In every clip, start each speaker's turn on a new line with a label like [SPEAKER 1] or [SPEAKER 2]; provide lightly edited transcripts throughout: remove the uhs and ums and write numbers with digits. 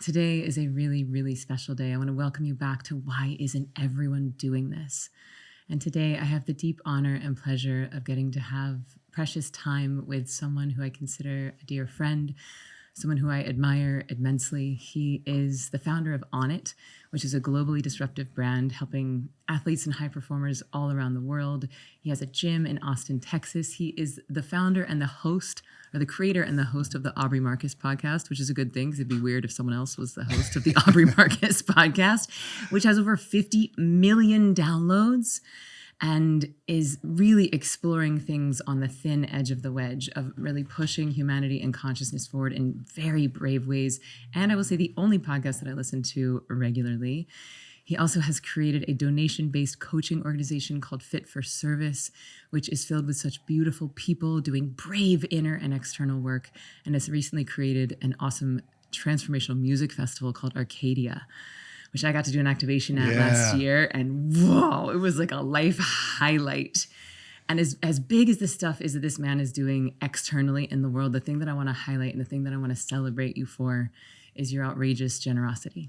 [SPEAKER 1] Today is a really, really special day. I want to welcome you back to Why Isn't Everyone Doing This? And today I have the deep honor and pleasure of getting to have precious time with someone who I consider a dear friend, someone who I admire immensely. He is the founder of Onnit, which is a globally disruptive brand helping athletes and high performers all around the world. He has a gym in Austin, Texas. He is the founder and the host, or the creator and the host of the Aubrey Marcus Podcast, which is a good thing because it'd be weird if someone else was the host of the Aubrey Marcus Podcast, which has over 50 million downloads and is really exploring things on the thin edge of the wedge of really pushing humanity and consciousness forward in very brave ways. And I will say the only podcast that I listen to regularly. He also has created a donation-based coaching organization called Fit for Service, which is filled with such beautiful people doing brave inner and external work, and has recently created an awesome transformational music festival called Arcadia, which I got to do an activation at last year. And whoa, it was like a life highlight. And as big as this stuff is that this man is doing externally in the world, the thing that I want to highlight and the thing that I want to celebrate you for is your outrageous generosity.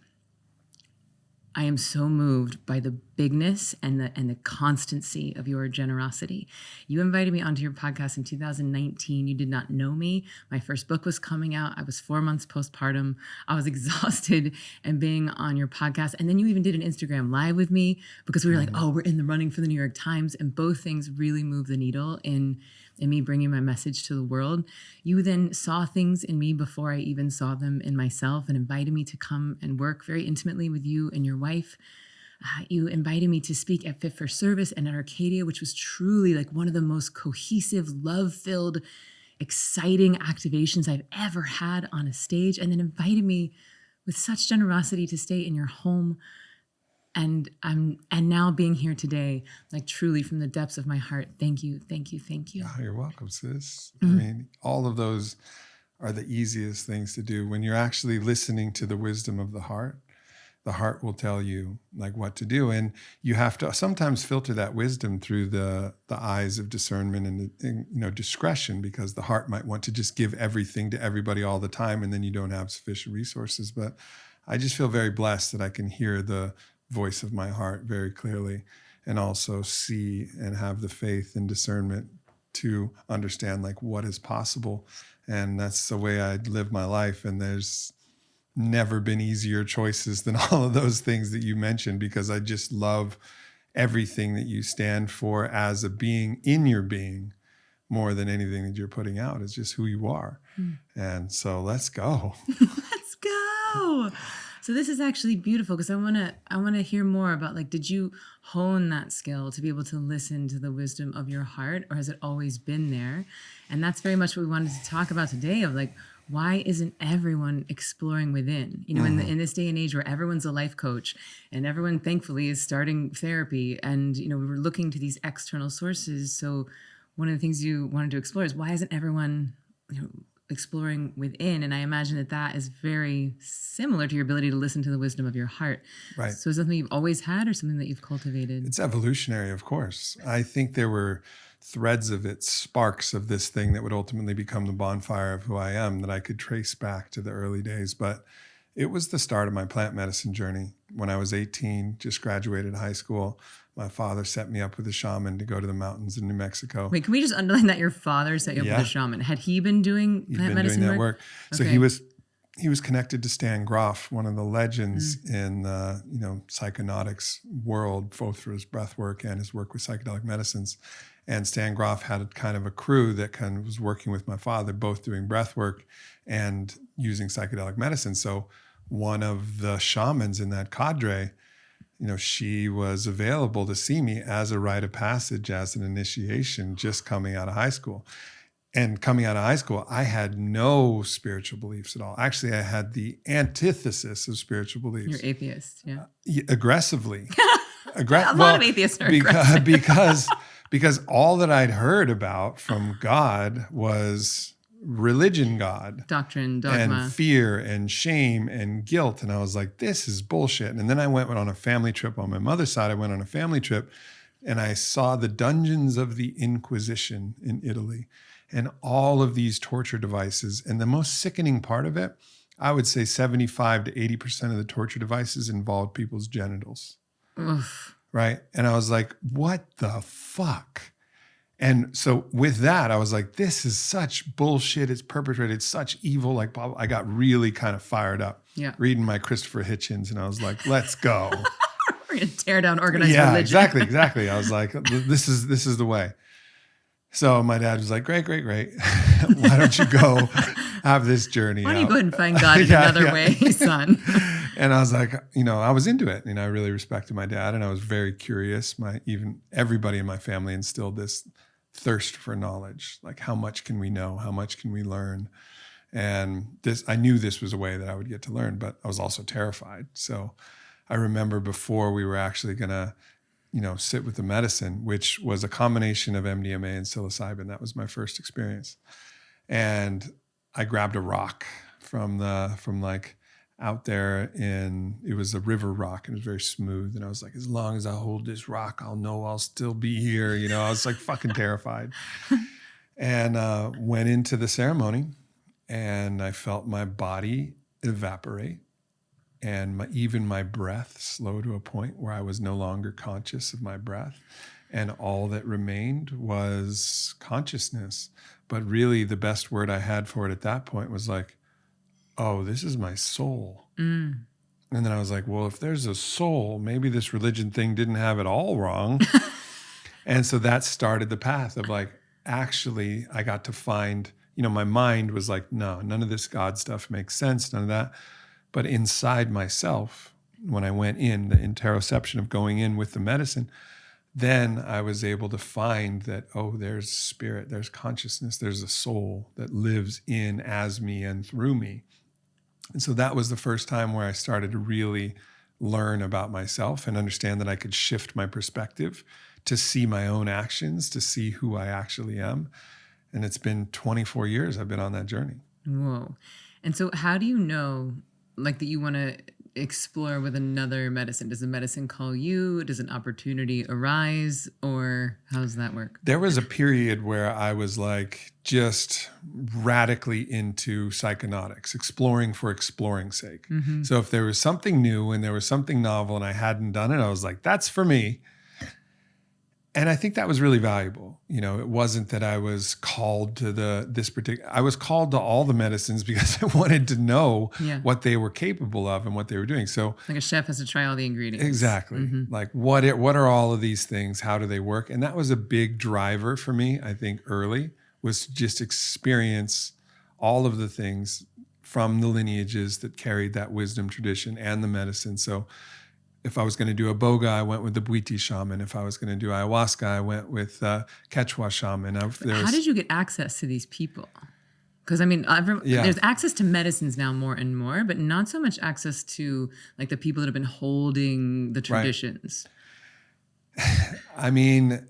[SPEAKER 1] I am so moved by the bigness and the constancy of your generosity. You invited me onto your podcast in 2019. You did not know me. My first book was coming out. I was 4 months postpartum. I was exhausted and being on your podcast. And then you even did an Instagram live with me because we were like, oh, we're in the running for the New York Times. And both things really moved the needle in me bringing my message to the world. You then saw things in me before I even saw them in myself and invited me to come and work very intimately with you and your wife. You invited me to speak at Fit for Service and at Arcadia, which was truly like one of the most cohesive, love-filled, exciting activations I've ever had on a stage, and then invited me with such generosity to stay in your home. And now being here today, like truly from the depths of my heart, thank you, thank you, thank you.
[SPEAKER 2] Oh, you're welcome, sis. I mean, all of those are the easiest things to do. When you're actually listening to the wisdom of the heart will tell you like what to do. And you have to sometimes filter that wisdom through the eyes of discernment and discretion, because the heart might want to just give everything to everybody all the time, and then you don't have sufficient resources. But I just feel very blessed that I can hear the voice of my heart very clearly, and also see and have the faith and discernment to understand like what is possible. And that's the way I live my life. And there's never been easier choices than all of those things that you mentioned, because I just love everything that you stand for as a being in your being, more than anything that you're putting out. Is just who you are. And so let's go.
[SPEAKER 1] Let's go. So this is actually beautiful, because I want to hear more about, like, did you hone that skill to be able to listen to the wisdom of your heart, or has it always been there? And that's very much what we wanted to talk about today, of like, why isn't everyone exploring within? In this day and age where everyone's a life coach and everyone thankfully is starting therapy, and we were looking to these external sources. So one of the things you wanted to explore is, why isn't everyone exploring within? And I imagine that is very similar to your ability to listen to the wisdom of your heart.
[SPEAKER 2] Right.
[SPEAKER 1] So is it something you've always had, or something that you've cultivated?
[SPEAKER 2] It's evolutionary, of course. I think there were threads of it, sparks of this thing that would ultimately become the bonfire of who I am, that I could trace back to the early days. But it was the start of my plant medicine journey. When I was 18, just graduated high school, my father set me up with a shaman to go to the mountains in New Mexico.
[SPEAKER 1] Wait, can we just underline that your father set you up with a shaman? Had he been doing plant medicine
[SPEAKER 2] doing that work?
[SPEAKER 1] Okay.
[SPEAKER 2] So he was connected to Stan Groff, one of the legends in the psychonautics world, both for his breathwork and his work with psychedelic medicines. And Stan Groff had kind of a crew that kind of was working with my father, both doing breathwork and using psychedelic medicine. So one of the shamans in that cadre, she was available to see me as a rite of passage, as an initiation, just coming out of high school. And coming out of high school, I had no spiritual beliefs at all. Actually, I had the antithesis of spiritual beliefs.
[SPEAKER 1] You're atheist, yeah.
[SPEAKER 2] Aggressively.
[SPEAKER 1] A lot of atheists are aggressive.
[SPEAKER 2] Because all that I'd heard about from God was religion God.
[SPEAKER 1] Doctrine, dogma.
[SPEAKER 2] And fear and shame and guilt. And I was like, this is bullshit. And then I went on a family trip. On my mother's side, I went on a family trip, and I saw the dungeons of the Inquisition in Italy and all of these torture devices. And the most sickening part of it I would say 75 to 80% of the torture devices involved people's genitals.
[SPEAKER 1] Oof.
[SPEAKER 2] Right. And I was like, what the fuck? And so with that, I was like, this is such bullshit. It's perpetrated such evil. Like, blah, blah. I got really kind of fired up reading my Christopher Hitchens. And I was like, let's go.
[SPEAKER 1] We're going to tear down organized religion.
[SPEAKER 2] Exactly. I was like, this is the way. So my dad was like, great. Why don't you go have this journey?
[SPEAKER 1] Why don't you go ahead and find God in another way, son?
[SPEAKER 2] And I was like, I was into it. I really respected my dad, and I was very curious. Even everybody in my family instilled this thirst for knowledge. Like, how much can we know? How much can we learn? And I knew this was a way that I would get to learn, but I was also terrified. So I remember before we were actually going to, sit with the medicine, which was a combination of MDMA and psilocybin. That was my first experience. And I grabbed a rock from out there it was a river rock, and it was very smooth. And I was like, as long as I hold this rock, I'll know I'll still be here. I was like fucking terrified. And went into the ceremony, and I felt my body evaporate, and even my breath slow to a point where I was no longer conscious of my breath. And all that remained was consciousness. But really the best word I had for it at that point was like, oh, this is my soul. And then I was like, well, if there's a soul, maybe this religion thing didn't have it all wrong. And so that started the path of like, actually, I got to find, my mind was like, no, none of this God stuff makes sense, none of that. But inside myself, when I went in, the interoception of going in with the medicine, then I was able to find that, oh, there's spirit, there's consciousness, there's a soul that lives in as me and through me. And so that was the first time where I started to really learn about myself and understand that I could shift my perspective to see my own actions, to see who I actually am. And it's been 24 years I've been on that journey.
[SPEAKER 1] Whoa. And so how do you know, like, that you want to explore with another medicine? Does the medicine call you? Does an opportunity arise? Or how does that work?
[SPEAKER 2] There was a period where I was like just radically into psychonautics, exploring for exploring's sake. Mm-hmm. So if there was something new and there was something novel and I hadn't done it, I was like, that's for me. And I think that was really valuable. It wasn't that I was called to I was called to all the medicines because I wanted to know what they were capable of and what they were doing. So
[SPEAKER 1] like a chef has to try all the ingredients.
[SPEAKER 2] Exactly. Mm-hmm. Like what are all of these things? How do they work? And that was a big driver for me, I think early, was to just experience all of the things from the lineages that carried that wisdom tradition and the medicine. So if I was going to do a boga, I went with the Bwiti shaman. If I was going to do ayahuasca, I went with Quechua shaman.
[SPEAKER 1] How did you get access to these people? Because there's access to medicines now more and more, but not so much access to like the people that have been holding the traditions.
[SPEAKER 2] Right.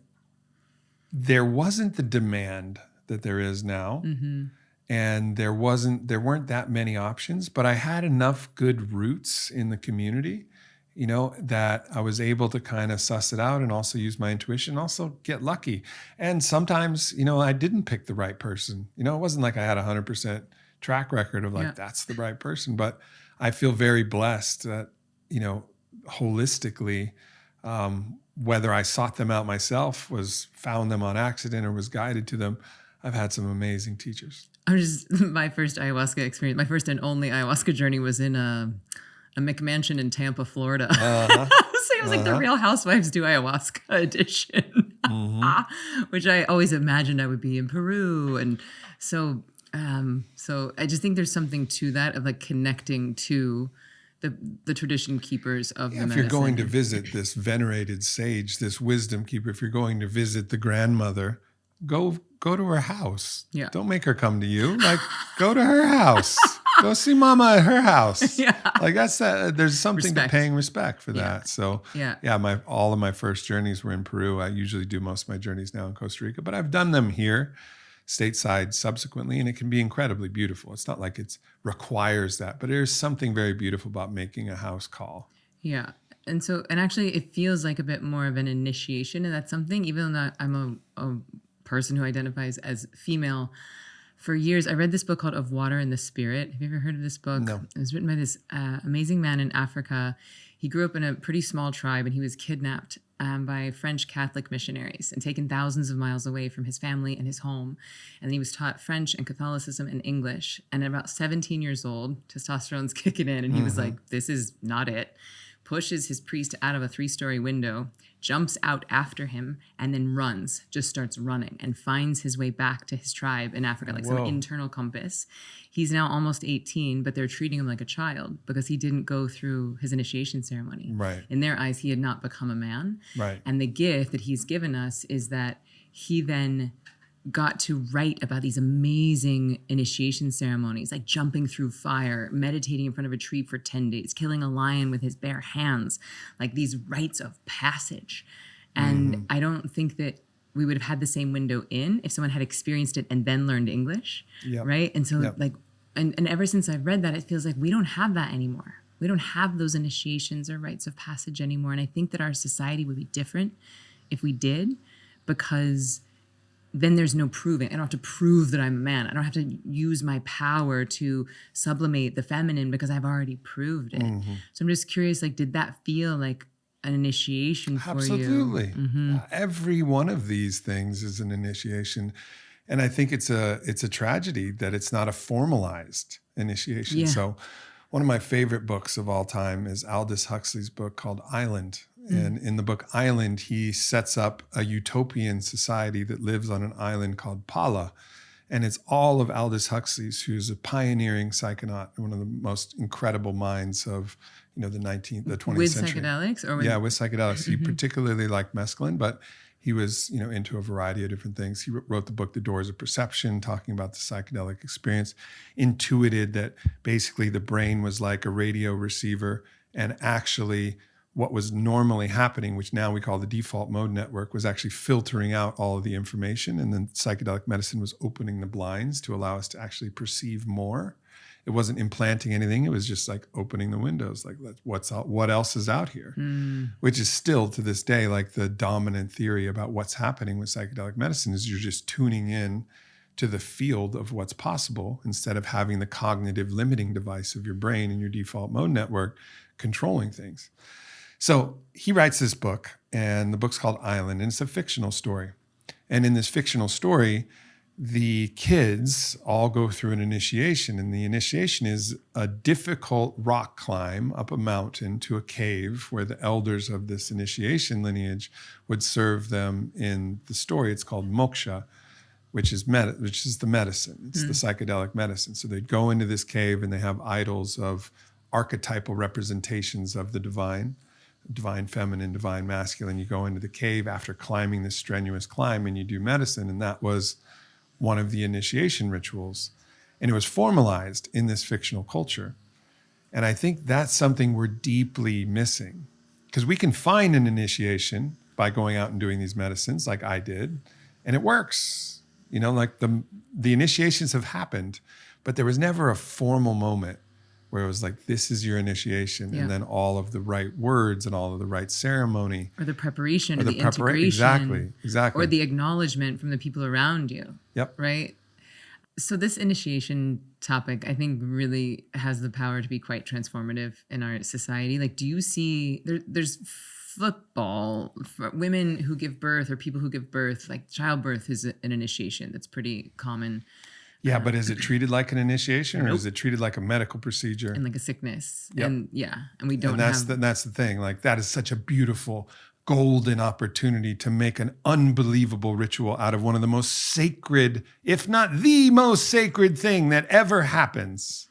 [SPEAKER 2] There wasn't the demand that there is now. Mm-hmm. And there weren't that many options, but I had enough good roots in the community, that I was able to kind of suss it out and also use my intuition, also get lucky. And sometimes, I didn't pick the right person. It wasn't like I had 100% track record of that's the right person, but I feel very blessed that, holistically, whether I sought them out myself, found them on accident or was guided to them, I've had some amazing teachers.
[SPEAKER 1] My first ayahuasca experience, my first and only ayahuasca journey was in a McMansion in Tampa, Florida. It was like the Real Housewives do ayahuasca edition, which I always imagined I would be in Peru. And so I just think there's something to that of like connecting to the tradition keepers of the medicine.
[SPEAKER 2] If you're going to visit this venerated sage, this wisdom keeper, if you're going to visit the grandmother, go to her house. Yeah. Don't make her come to you. Like, go to her house. Go see mama at her house. Yeah. Like that's that. There's something to paying respect for that. So all of my first journeys were in Peru. I usually do most of my journeys now in Costa Rica, but I've done them here stateside subsequently, and it can be incredibly beautiful. It's not like it requires that, but there's something very beautiful about making a house call.
[SPEAKER 1] Yeah. And actually it feels like a bit more of an initiation, and that's something, even though I'm a person who identifies as female, For years, I read this book called Of Water and the Spirit. Have you ever heard of this book?
[SPEAKER 2] No.
[SPEAKER 1] It was written by this amazing man in Africa. He grew up in a pretty small tribe, and he was kidnapped by French Catholic missionaries and taken thousands of miles away from his family and his home. And he was taught French and Catholicism and English. And at about 17 years old, testosterone's kicking in, and he was like, this is not it. Pushes his priest out of a 3-story window, jumps out after him, and then runs, just starts running, and finds his way back to his tribe in Africa, like some internal compass. He's now almost 18, but they're treating him like a child because he didn't go through his initiation ceremony.
[SPEAKER 2] Right.
[SPEAKER 1] In their eyes, he had not become a man.
[SPEAKER 2] Right.
[SPEAKER 1] And the gift that he's given us is that he then got to write about these amazing initiation ceremonies, like jumping through fire, meditating in front of a tree for 10 days, killing a lion with his bare hands, like these rites of passage. And I don't think that we would have had the same window in if someone had experienced it and then learned English, right? And so like, and ever since I've read that, it feels like we don't have that anymore. We don't have those initiations or rites of passage anymore. And I think that our society would be different if we did, because then there's no proving. I don't have to prove that I'm a man. I don't have to use my power to sublimate the feminine because I've already proved it. So I'm just curious, like, did that feel like an initiation for you?
[SPEAKER 2] Absolutely. Every one of these things is an initiation. And I think it's a tragedy that it's not a formalized initiation.
[SPEAKER 1] Yeah.
[SPEAKER 2] So one of my favorite books of all time is Aldous Huxley's book called Island. And in the book Island, he sets up a utopian society that lives on an island called Pala. And it's all of Aldous Huxley's, who's a pioneering psychonaut, one of the most incredible minds of, the 20th
[SPEAKER 1] with
[SPEAKER 2] century.
[SPEAKER 1] Psychedelics? Or with
[SPEAKER 2] with psychedelics. He particularly liked mescaline, but he was, into a variety of different things. He wrote the book, The Doors of Perception, talking about the psychedelic experience, intuited that basically the brain was like a radio receiver, and actually what was normally happening, which now we call the default mode network, was actually filtering out all of the information. And then psychedelic medicine was opening the blinds to allow us to actually perceive more. It wasn't implanting anything. It was just like opening the windows, like what else is out here, which is still to this day, like the dominant theory about what's happening with psychedelic medicine is you're just tuning in to the field of what's possible instead of having the cognitive limiting device of your brain and your default mode network controlling things. So he writes this book, and the book's called Island, and it's a fictional story. And in this fictional story, the kids all go through an initiation, and the initiation is a difficult rock climb up a mountain to a cave where the elders of this initiation lineage would serve them in the story. It's called moksha, which is the medicine. It's the psychedelic medicine. So they'd go into this cave, and they have idols of archetypal representations of the divine feminine, divine masculine. You go into the cave after climbing this strenuous climb, and you do medicine. And that was one of the initiation rituals. And it was formalized in this fictional culture. And I think that's something we're deeply missing, because we can find an initiation by going out and doing these medicines like I did, and it works. Like the initiations have happened, but there was never a formal moment where it was like, this is your initiation, and then all of the right words and all of the right ceremony. Or
[SPEAKER 1] the preparation, or the integration.
[SPEAKER 2] Exactly.
[SPEAKER 1] Or the acknowledgement from the people around you.
[SPEAKER 2] Yep.
[SPEAKER 1] Right? So this initiation topic, I think, really has the power to be quite transformative in our society. Like, do you see, there's football for women who give birth, or people who give birth, like childbirth is an initiation that's pretty common.
[SPEAKER 2] Yeah, but is it treated like an initiation, or is it treated like a medical procedure?
[SPEAKER 1] And like a sickness.
[SPEAKER 2] Yep.
[SPEAKER 1] And we don't
[SPEAKER 2] that's the thing. Like, that is such a beautiful, golden opportunity to make an unbelievable ritual out of one of the most sacred, if not the most sacred thing that ever happens.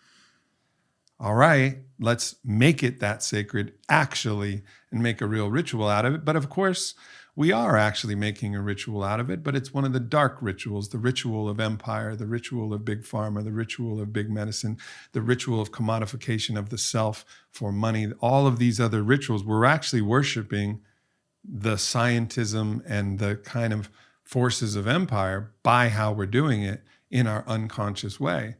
[SPEAKER 2] All right, let's make it that sacred, actually, and make a real ritual out of it. But of course, we are actually making a ritual out of it, but it's one of the dark rituals, the ritual of empire, the ritual of big pharma, the ritual of big medicine, the ritual of commodification of the self for money. All of these other rituals, we're actually worshiping the scientism and the kind of forces of empire by how we're doing it in our unconscious way.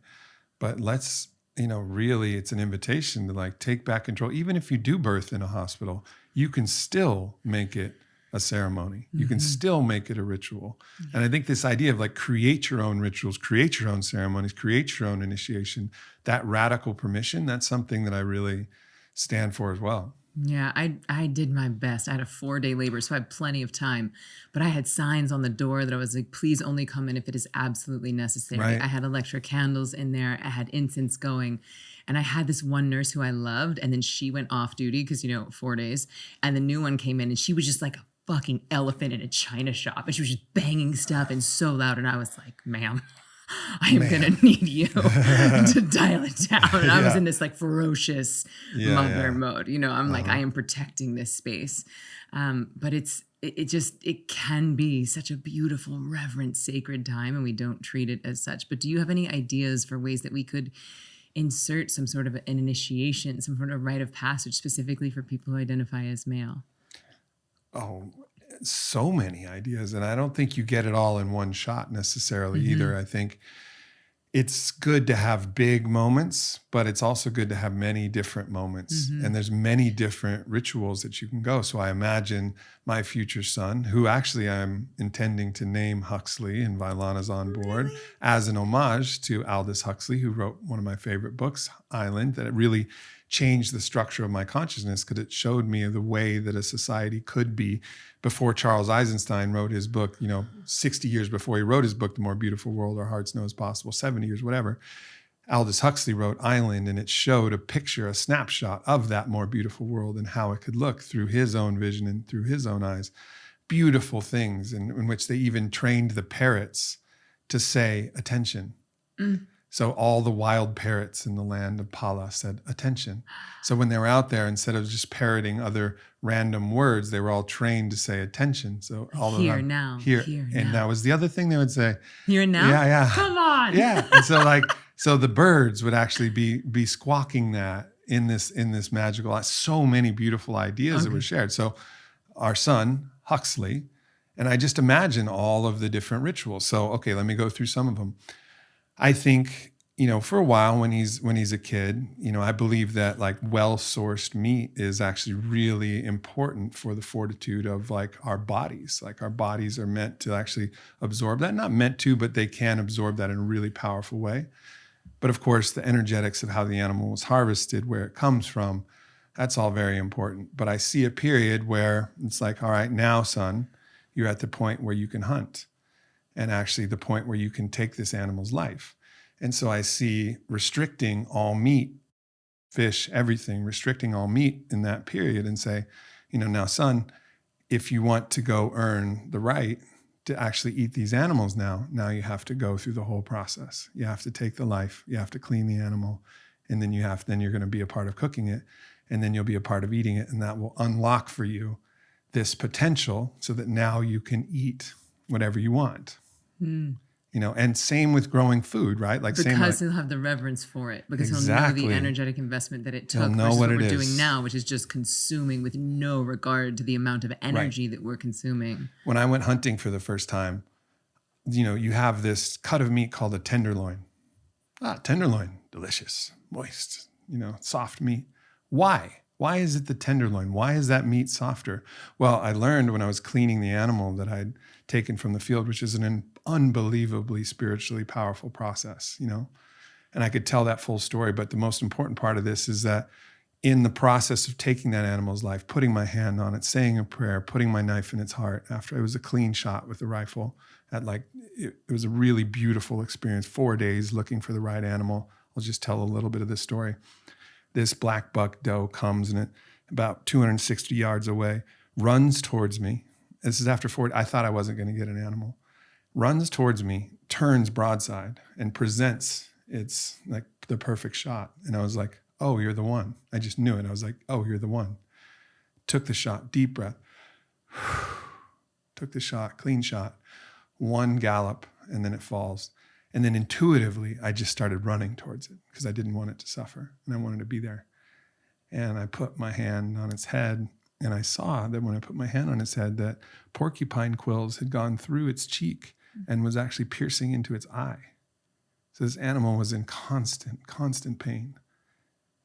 [SPEAKER 2] But let's, really, it's an invitation to like take back control. Even if you do birth in a hospital, you can still make it a ceremony. You can still make it a ritual. And I think this idea of like create your own rituals, create your own ceremonies, create your own initiation, that radical permission, that's something that I really stand for as well.
[SPEAKER 1] Yeah, I did my best. I had a 4-day labor, so I had plenty of time. But I had signs on the door that I was like, please only come in if it is absolutely necessary.
[SPEAKER 2] Right.
[SPEAKER 1] I had electric candles in there. I had incense going. And I had this one nurse who I loved. And then she went off duty because, 4 days. And the new one came in and she was just like a fucking elephant in a china shop. And she was just banging stuff and so loud. And I was like, ma'am, I am going to need you to dial it down. And I was in this like ferocious mother mode. I'm like, I am protecting this space. But it can be such a beautiful, reverent, sacred time, and we don't treat it as such. But do you have any ideas for ways that we could insert some sort of an initiation, some sort of rite of passage specifically for people who identify as male?
[SPEAKER 2] Oh, so many ideas. And I don't think you get it all in one shot necessarily either. I think it's good to have big moments, but it's also good to have many different moments. And there's many different rituals that you can go. So I imagine my future son, who actually I'm intending to name Huxley, and Vailana's on board, as an homage to Aldous Huxley, who wrote one of my favorite books, Island, that it really changed the structure of my consciousness because it showed me the way that a society could be before Charles Eisenstein wrote his book, 60 years before he wrote his book, The More Beautiful World Our Hearts Know Is Possible, 70 years, whatever. Aldous Huxley wrote Island, and it showed a picture, a snapshot of that more beautiful world and how it could look through his own vision and through his own eyes. Beautiful things in which they even trained the parrots to say attention. So all the wild parrots in the land of Pala said attention. So when they were out there, instead of just parroting other random words, they were all trained to say attention. So all of them here. And that was the other thing they would say. Here and now? Yeah.
[SPEAKER 1] Come on.
[SPEAKER 2] Yeah. And so the birds would actually be squawking that in this magical, so many beautiful ideas that were shared. So our son, Huxley, and I just imagine all of the different rituals. So, okay, let me go through some of them. I think, for a while when he's a kid, I believe that like well-sourced meat is actually really important for the fortitude of like our bodies. Like our bodies are meant to actually absorb that. Not meant to, but they can absorb that in a really powerful way. But of course, the energetics of how the animal was harvested, where it comes from, that's all very important. But I see a period where it's like, all right, now, son, you're at the point where you can hunt. And actually the point where you can take this animal's life. And so I see restricting all meat, fish, everything, restricting all meat in that period and say, now, son, if you want to go earn the right to actually eat these animals now you have to go through the whole process. You have to take the life, you have to clean the animal, and then you're going to be a part of cooking it, and then you'll be a part of eating it, and that will unlock for you this potential so that now you can eat whatever you want. And same with growing food, right?
[SPEAKER 1] Because he'll have the reverence for it, because he'll know the energetic investment that it took versus what we're doing now, which is just consuming with no regard to the amount of energy that we're consuming.
[SPEAKER 2] When I went hunting for the first time, you have this cut of meat called a tenderloin. Tenderloin, delicious, moist, soft meat. Why? Why is it the tenderloin? Why is that meat softer? Well, I learned when I was cleaning the animal that I'd taken from the field, which is an unbelievably spiritually powerful process, and I could tell that full story. But the most important part of this is that in the process of taking that animal's life, putting my hand on it, saying a prayer, putting my knife in its heart, after it was a clean shot with the rifle, it was a really beautiful experience. 4 days looking for the right animal. I'll just tell a little bit of this story. This black buck doe comes and about 260 yards away, runs towards me. This is after 4 days. I thought I wasn't going to get an animal. Runs towards me, turns broadside, and presents it's like the perfect shot. And I was like, oh, you're the one. I just knew it. I was like, oh, you're the one. Took the shot, deep breath. Took the shot, clean shot. One gallop, and then it falls. And then intuitively, I just started running towards it because I didn't want it to suffer and I wanted to be there. And I put my hand on its head, and I saw that when I put my hand on its head that porcupine quills had gone through its cheek and was actually piercing into its eye. So this animal was in constant pain.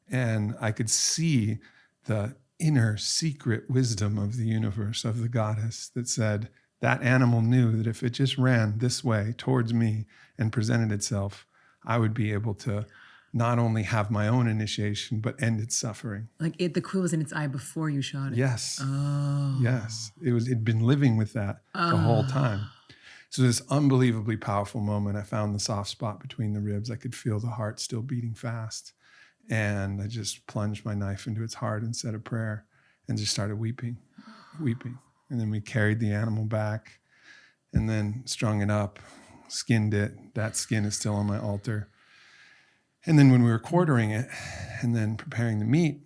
[SPEAKER 2] And I could see the inner secret wisdom of the universe, of the goddess, that said that animal knew that if it just ran this way towards me and presented itself, I would be able to not only have my own initiation, but end its suffering.
[SPEAKER 1] Like the quill was in its eye before you shot it.
[SPEAKER 2] Yes.
[SPEAKER 1] Oh.
[SPEAKER 2] Yes. It'd been living with that the whole time. So this unbelievably powerful moment, I found the soft spot between the ribs. I could feel the heart still beating fast. And I just plunged my knife into its heart and said a prayer and just started weeping. And then we carried the animal back and then strung it up, skinned it. That skin is still on my altar. And then when we were quartering it and then preparing the meat,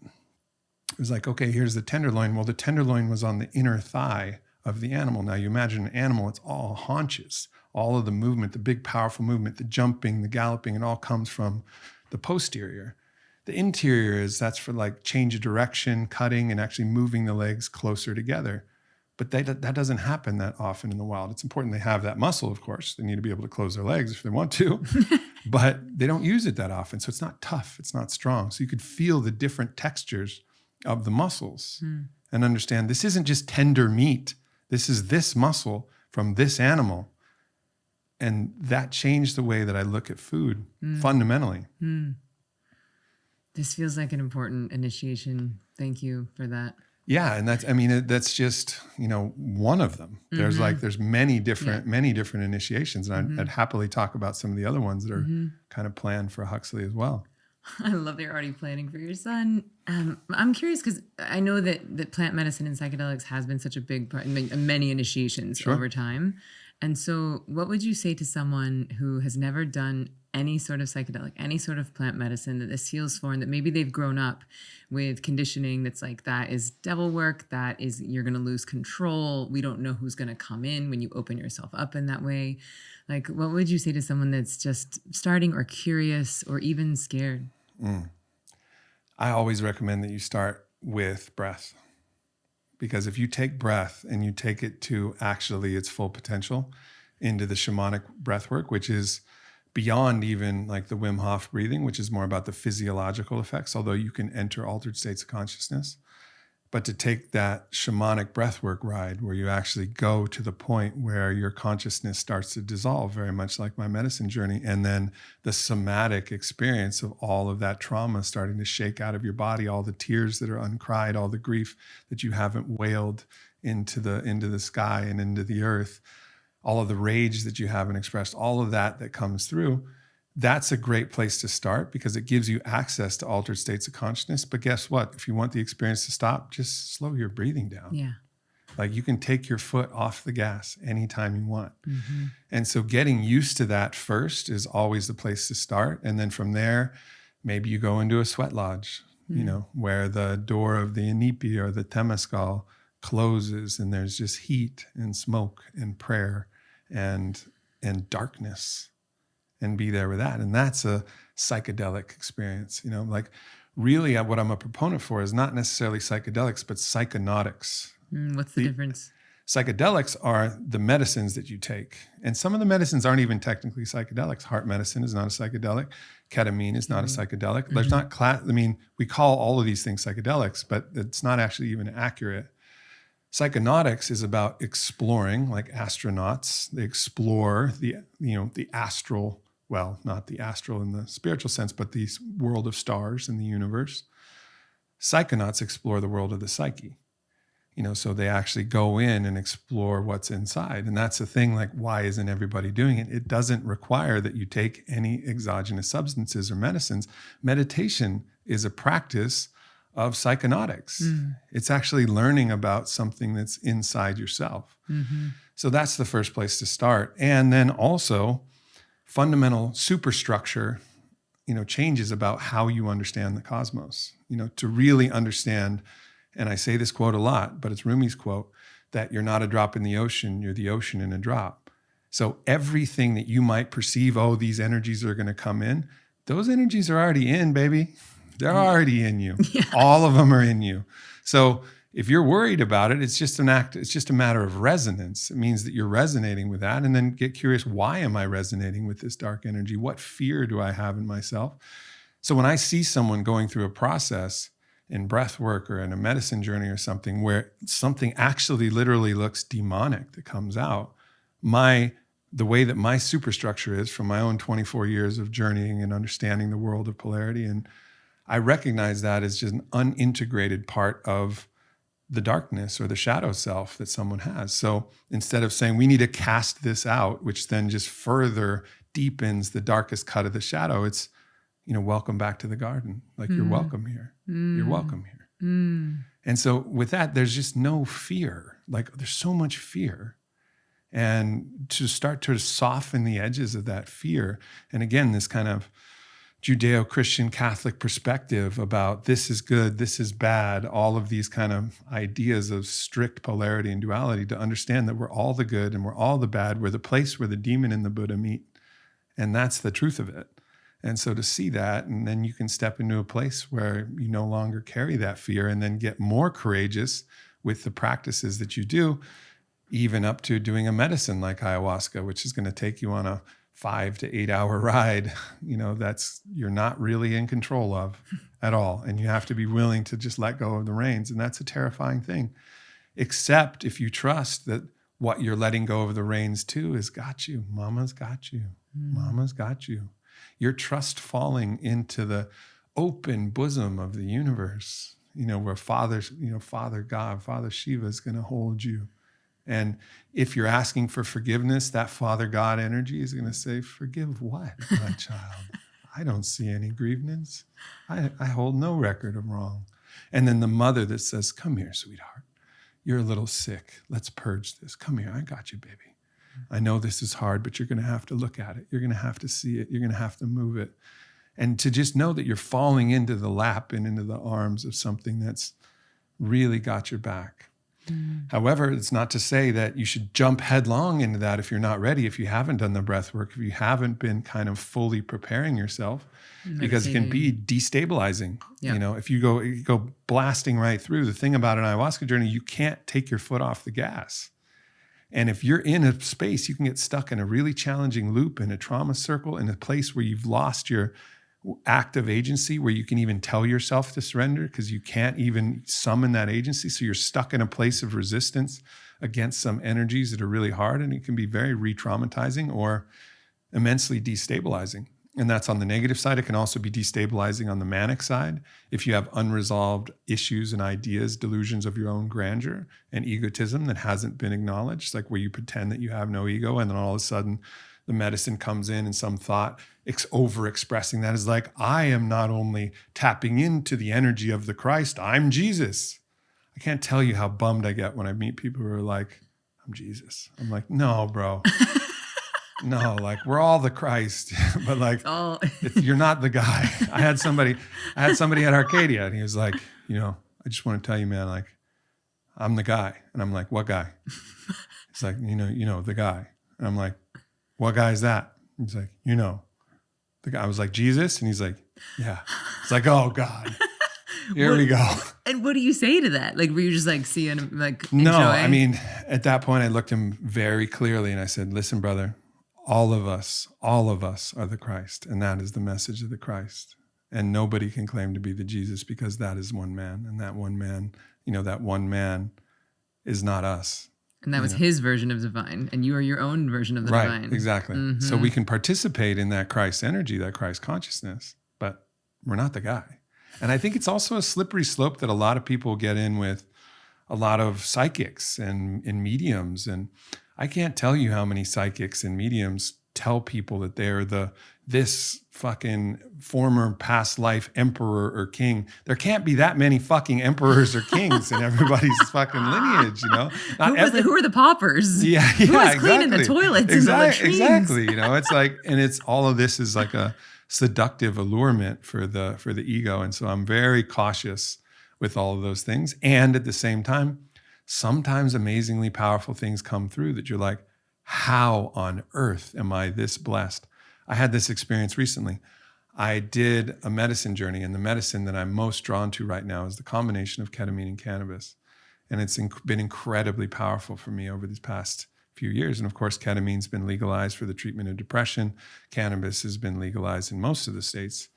[SPEAKER 2] it was like, okay, here's the tenderloin. Well, the tenderloin was on the inner thigh of the animal. Now you imagine an animal, it's all haunches. All of the movement, the big powerful movement, the jumping, the galloping, it all comes from the posterior. The interior that's for like change of direction, cutting, and actually moving the legs closer together. But that doesn't happen that often in the wild. It's important they have that muscle, of course. They need to be able to close their legs if they want to, but they don't use it that often. So it's not tough, it's not strong. So you could feel the different textures of the muscles and understand this isn't just tender meat. This is this muscle from this animal. And that changed the way that I look at food fundamentally.
[SPEAKER 1] This feels like an important initiation. Thank you for that.
[SPEAKER 2] Yeah, and that's just, one of them. There's many different initiations, and I'd happily talk about some of the other ones that are kind of planned for Huxley as well.
[SPEAKER 1] I love that you're already planning for your son. I'm curious because I know that plant medicine and psychedelics has been such a big part in many initiations over time. And so what would you say to someone who has never done any sort of psychedelic, any sort of plant medicine, that this feels foreign, that maybe they've grown up with conditioning that's like, that is devil work, that is, you're going to lose control. We don't know who's going to come in when you open yourself up in that way. Like, what would you say to someone that's just starting or curious or even scared?
[SPEAKER 2] I always recommend that you start with breath. Because if you take breath and you take it to actually its full potential into the shamanic breath work, which is beyond even like the Wim Hof breathing, which is more about the physiological effects, although you can enter altered states of consciousness. But to take that shamanic breathwork ride where you actually go to the point where your consciousness starts to dissolve, very much like my medicine journey, and then the somatic experience of all of that trauma starting to shake out of your body, all the tears that are uncried, all the grief that you haven't wailed into the sky and into the earth, all of the rage that you haven't expressed, all of that comes through. That's a great place to start because it gives you access to altered states of consciousness. But guess what? If you want the experience to stop, just slow your breathing down.
[SPEAKER 1] Yeah.
[SPEAKER 2] Like you can take your foot off the gas anytime you want. And so getting used to that first is always the place to start. And then from there, maybe you go into a sweat lodge, where the door of the Inipi or the Temescal closes and there's just heat and smoke and prayer and darkness. And be there with that. And that's a psychedelic experience. Like really what I'm a proponent for is not necessarily psychedelics, but psychonautics.
[SPEAKER 1] What's the difference?
[SPEAKER 2] Psychedelics are the medicines that you take. And some of the medicines aren't even technically psychedelics. Heart medicine is not a psychedelic. Ketamine is not a psychedelic. There's not we call all of these things psychedelics, but it's not actually even accurate. Psychonautics is about exploring, like astronauts. They explore the astral, well, not the astral in the spiritual sense, but the world of stars in the universe. Psychonauts explore the world of the psyche. So they actually go in and explore what's inside. And that's the thing, like, why isn't everybody doing it? It doesn't require that you take any exogenous substances or medicines. Meditation is a practice of psychonautics. It's actually learning about something that's inside yourself. So that's the first place to start. And then also fundamental superstructure, changes about how you understand the cosmos, to really understand. And I say this quote a lot, but it's Rumi's quote, that you're not a drop in the ocean, you're the ocean in a drop. So everything that you might perceive, these energies are going to come in, those energies are already in, baby. They're already in you. Yeah. All of them are in you. So if you're worried about it, it's just a matter of resonance. It means that you're resonating with that, and then get curious, why am I resonating with this dark energy? What fear do I have in myself? So when I see someone going through a process, in breathwork or in a medicine journey or something where something actually literally looks demonic that comes out, the way that my superstructure is from my own 24 years of journeying and understanding the world of polarity, and I recognize that as just an unintegrated part of the darkness or the shadow self that someone has. So instead of saying we need to cast this out, which then just further deepens the darkest cut of the shadow, it's, welcome back to the garden. Like you're welcome here. You're welcome here. And so with that, there's just no fear. Like there's so much fear. And to start to soften the edges of that fear. And again, this kind of Judeo-Christian Catholic perspective about this is good, this is bad, all of these kind of ideas of strict polarity and duality, to understand that we're all the good and we're all the bad. We're the place where the demon and the Buddha meet. And that's the truth of it. And so to see that, and then you can step into a place where you no longer carry that fear and then get more courageous with the practices that you do, even up to doing a medicine like ayahuasca, which is going to take you on a 5 to 8 hour ride, that's you're not really in control of at all. And you have to be willing to just let go of the reins. And that's a terrifying thing, except if you trust that what you're letting go of the reins to is got you. Mama's got you. Mama's got you. Your trust falling into the open bosom of the universe, where Father God, Father Shiva is going to hold you. And if you're asking for forgiveness, that Father God energy is going to say, forgive what, my child? I don't see any grievance. I hold no record of wrong. And then the mother that says, come here, sweetheart. You're a little sick. Let's purge this. Come here. I got you, baby. I know this is hard, but you're going to have to look at it. You're going to have to see it. You're going to have to move it. And to just know that you're falling into the lap and into the arms of something that's really got your back. However, it's not to say that you should jump headlong into that if you're not ready, if you haven't done the breath work, if you haven't been kind of fully preparing yourself, because it can be destabilizing.
[SPEAKER 1] Yeah.
[SPEAKER 2] If you go blasting right through. The thing about an ayahuasca journey, you can't take your foot off the gas. And if you're in a space, you can get stuck in a really challenging loop, in a trauma circle, in a place where you've lost your active agency, where you can even tell yourself to surrender because you can't even summon that agency. So you're stuck in a place of resistance against some energies that are really hard, and it can be very re-traumatizing or immensely destabilizing. And that's on the negative side. It can also be destabilizing on the manic side. If you have unresolved issues and ideas, delusions of your own grandeur and egotism that hasn't been acknowledged, like where you pretend that you have no ego, and then all of a sudden the medicine comes in and some thought over-expressing that is like, I am not only tapping into the energy of the Christ, I'm Jesus. I can't tell you how bummed I get when I meet people who are like, I'm Jesus. I'm like, no, bro. No, like we're all the Christ, but like you're not the guy. I had somebody at Arcadia, and he was like, I just want to tell you, man, like I'm the guy. And I'm like, what guy? He's like, the guy. And I'm like, what guy is that? He's like, the guy. I was like, Jesus? And he's like, yeah. It's like, oh God, here we go.
[SPEAKER 1] And what do you say to that? Like, were you just like seeing him like
[SPEAKER 2] No,
[SPEAKER 1] enjoy?
[SPEAKER 2] I mean, at that point I looked him very clearly and I said, listen, brother, all of us are the Christ. And that is the message of the Christ. And nobody can claim to be the Jesus because that is one man. And that one man, that one man is not us.
[SPEAKER 1] And that was his version of divine. And you are your own version of the divine.
[SPEAKER 2] Right, exactly. Mm-hmm. So we can participate in that Christ energy, that Christ consciousness, but we're not the guy. And I think it's also a slippery slope that a lot of people get in with a lot of psychics and mediums. And I can't tell you how many psychics and mediums tell people that they're this fucking former past life emperor or king. There can't be that many fucking emperors or kings in everybody's fucking lineage,
[SPEAKER 1] Who are the paupers?
[SPEAKER 2] Yeah,
[SPEAKER 1] Who was cleaning the toilets in the latrines?
[SPEAKER 2] Exactly. It's like, and it's all of this is like a seductive allurement for the ego. And so I'm very cautious with all of those things. And at the same time, sometimes amazingly powerful things come through that you're like, how on earth am I this blessed? I had this experience recently. I did a medicine journey, and the medicine that I'm most drawn to right now is the combination of ketamine and cannabis. And it's been incredibly powerful for me over these past few years. And of course, ketamine's been legalized for the treatment of depression. Cannabis has been legalized in most of the states.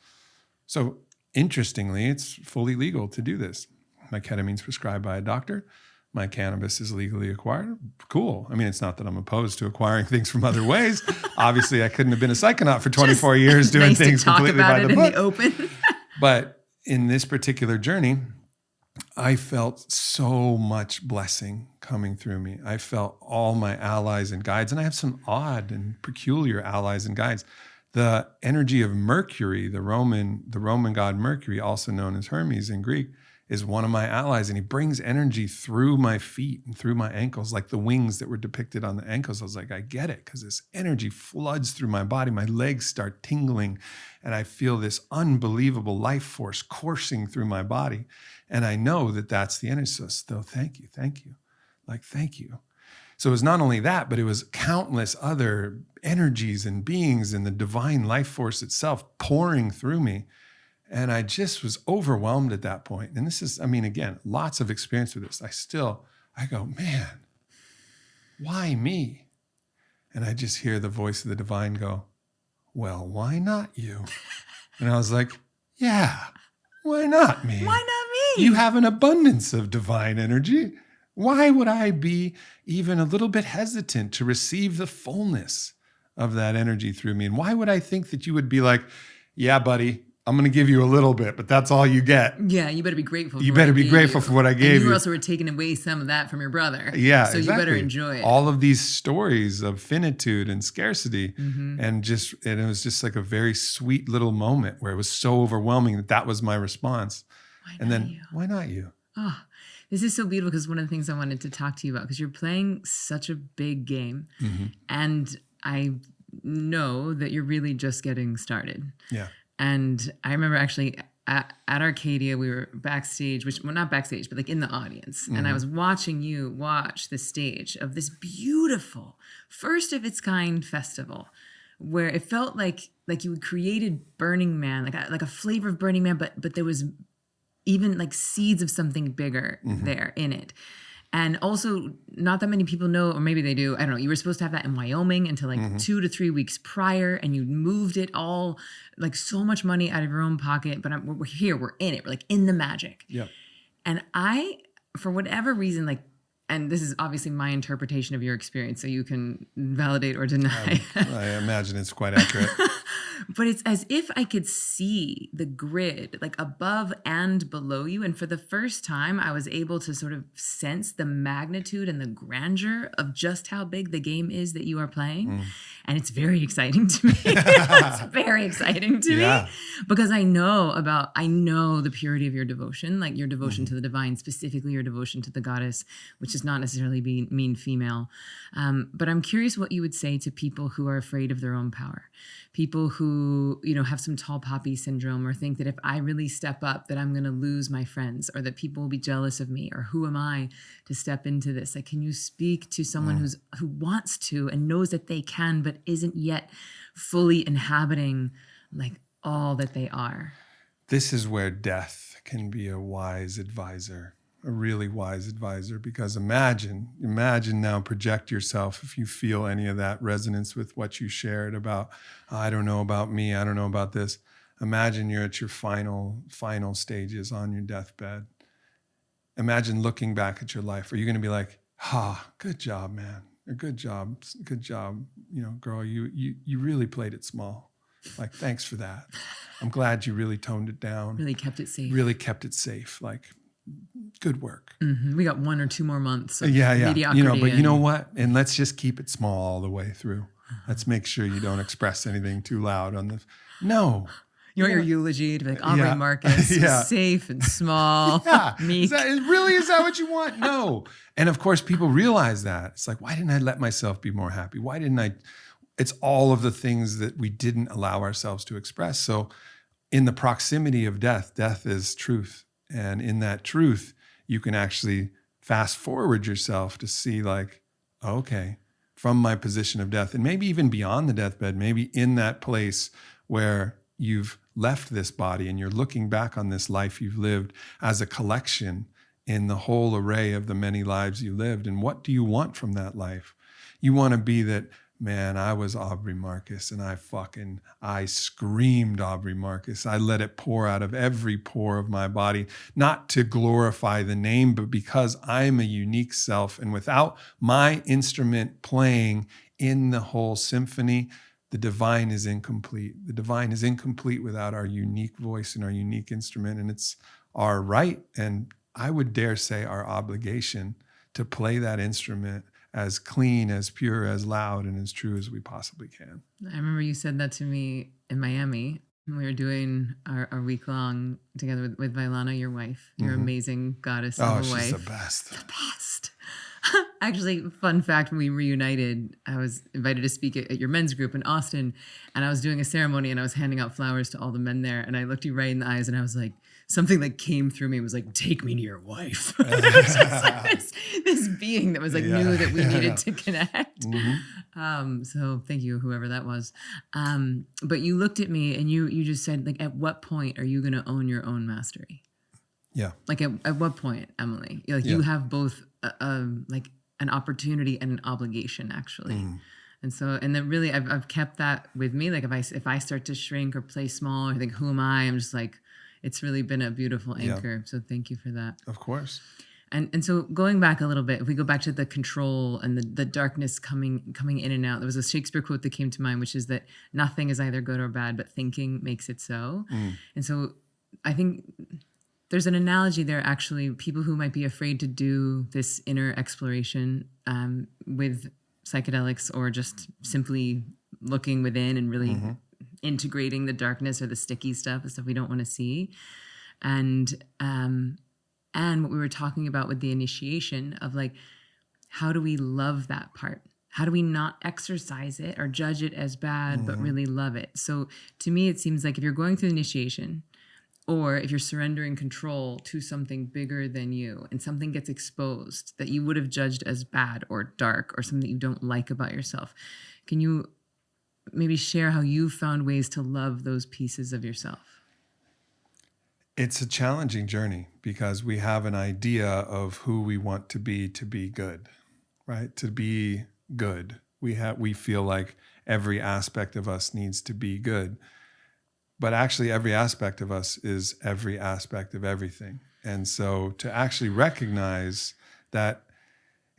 [SPEAKER 2] So interestingly, it's fully legal to do this. My ketamine's prescribed by a doctor. My cannabis is legally acquired. Cool. I mean, it's not that I'm opposed to acquiring things from other ways. Obviously, I couldn't have been a psychonaut for 24 years doing
[SPEAKER 1] nice
[SPEAKER 2] things
[SPEAKER 1] to talk
[SPEAKER 2] completely
[SPEAKER 1] about
[SPEAKER 2] by
[SPEAKER 1] it
[SPEAKER 2] the
[SPEAKER 1] in
[SPEAKER 2] book.
[SPEAKER 1] the open.
[SPEAKER 2] But in this particular journey, I felt so much blessing coming through me. I felt all my allies and guides, and I have some odd and peculiar allies and guides. The energy of Mercury, the Roman god Mercury, also known as Hermes in Greek, is one of my allies, and he brings energy through my feet and through my ankles, like the wings that were depicted on the ankles. I was like, I get it, because this energy floods through my body. My legs start tingling, and I feel this unbelievable life force coursing through my body. And I know that that's the energy. So still, thank you. Like, thank you. So it was not only that, but it was countless other energies and beings and the divine life force itself pouring through me. And I just was overwhelmed at that point. And this is, I mean, again, lots of experience with this. I go, man, why me? And I just hear the voice of the divine go, well, why not you? And I was like, yeah, why not me?
[SPEAKER 1] Why not me?
[SPEAKER 2] You have an abundance of divine energy. Why would I be even a little bit hesitant to receive the fullness of that energy through me? And why would I think that you would be like, yeah, buddy, I'm going to give you a little bit, but that's all you get.
[SPEAKER 1] Yeah, you better be grateful.
[SPEAKER 2] You better be grateful for what I gave you.
[SPEAKER 1] And you also were taking away some of that from your brother.
[SPEAKER 2] Yeah,
[SPEAKER 1] so
[SPEAKER 2] exactly.
[SPEAKER 1] you better enjoy it.
[SPEAKER 2] All of these stories of finitude and scarcity, and it was just like a very sweet little moment where it was so overwhelming that was my response. Why not you?
[SPEAKER 1] Oh, this is so beautiful, because one of the things I wanted to talk to you about, because you're playing such a big game, and I know that you're really just getting started.
[SPEAKER 2] Yeah.
[SPEAKER 1] And I remember actually at Arcadia, we were backstage, not backstage, but like in the audience. And I was watching you watch the stage of this beautiful, first of its kind festival, where it felt like you had created Burning Man, like a flavor of Burning Man, but there was even like seeds of something bigger there in it. And also, not that many people know, or maybe they do, I don't know, you were supposed to have that in Wyoming until like 2 to 3 weeks prior, and you moved it all, like so much money out of your own pocket, but we're here, we're in it, we're like in the magic.
[SPEAKER 2] Yep.
[SPEAKER 1] And I, for whatever reason, like, and this is obviously my interpretation of your experience, so you can validate or deny.
[SPEAKER 2] I imagine it's quite accurate.
[SPEAKER 1] But it's as if I could see the grid like above and below you. And for the first time, I was able to sort of sense the magnitude and the grandeur of just how big the game is that you are playing. And it's very exciting to me. It's very exciting to me, because I know the purity of your devotion, like your devotion to the divine, specifically your devotion to the goddess, which does not necessarily mean female. But I'm curious what you would say to people who are afraid of their own power. People who, have some tall poppy syndrome, or think that if I really step up that I'm going to lose my friends, or that people will be jealous of me, or who am I to step into this? Like, can you speak to someone who wants to and knows that they can, but isn't yet fully inhabiting like all that they are?
[SPEAKER 2] This is where death can be a wise advisor. A really wise advisor, because imagine now, project yourself if you feel any of that resonance with what you shared about, I don't know about me, I don't know about this. Imagine you're at your final stages on your deathbed. Imagine looking back at your life. Are you going to be like, good job, man, or good job, girl, you really played it small. Like, thanks for that. I'm glad you really toned it down.
[SPEAKER 1] Really kept it safe.
[SPEAKER 2] Like, good work.
[SPEAKER 1] We got 1 or 2 more months of
[SPEAKER 2] mediocrity. But you know what? And let's just keep it small all the way through. Let's make sure you don't express anything too loud on the. No.
[SPEAKER 1] You want your eulogy to be like Aubrey Marcus, safe and small, meek.
[SPEAKER 2] Is that what you want? No. And of course, people realize that. It's like, why didn't I let myself be more happy? Why didn't I? It's all of the things that we didn't allow ourselves to express. So in the proximity of death is truth. And in that truth, you can actually fast forward yourself to see like, okay, from my position of death, and maybe even beyond the deathbed, maybe in that place where you've left this body and you're looking back on this life you've lived as a collection in the whole array of the many lives you lived. And what do you want from that life? You want to be that man, I was Aubrey Marcus, and I screamed Aubrey Marcus. I let it pour out of every pore of my body, not to glorify the name, but because I'm a unique self. And without my instrument playing in the whole symphony, the divine is incomplete. The divine is incomplete without our unique voice and our unique instrument. And it's our right, and I would dare say our obligation, to play that instrument as clean, as pure, as loud, and as true as we possibly can.
[SPEAKER 1] I remember you said that to me in Miami. We were doing our week-long together with Vailana, your wife, your amazing goddess of a wife.
[SPEAKER 2] She's the best.
[SPEAKER 1] The best. Actually, fun fact, when we reunited, I was invited to speak at your men's group in Austin, and I was doing a ceremony, and I was handing out flowers to all the men there, and I looked you right in the eyes, and I was like, something that came through me was like, take me to your wife. It was just like this being that was like, knew that we needed to connect. So thank you, whoever that was. But you looked at me and you just said, like, at what point are you going to own your own mastery?
[SPEAKER 2] Yeah.
[SPEAKER 1] Like at what point, Emily? Like you have both like an opportunity and an obligation, actually. And so, and then really I've kept that with me. Like if I start to shrink or play small or think, who am I? I'm just like, it's really been a beautiful anchor. Yeah. So thank you for that.
[SPEAKER 2] Of course.
[SPEAKER 1] And so going back a little bit, if we go back to the control and the darkness coming in and out, there was a Shakespeare quote that came to mind, which is that nothing is either good or bad, but thinking makes it so. And so I think there's an analogy there, actually, people who might be afraid to do this inner exploration with psychedelics or just simply looking within and really integrating the darkness or the sticky stuff, the stuff we don't want to see. And what we were talking about with the initiation of like, how do we love that part? How do we not exercise it or judge it as bad, but really love it? So to me, it seems like if you're going through the initiation or if you're surrendering control to something bigger than you and something gets exposed that you would have judged as bad or dark or something that you don't like about yourself, can you maybe share how you've found ways to love those pieces of yourself?
[SPEAKER 2] It's a challenging journey because we have an idea of who we want to be good, right? To be good. We feel like every aspect of us needs to be good. But actually every aspect of us is every aspect of everything. And so to actually recognize that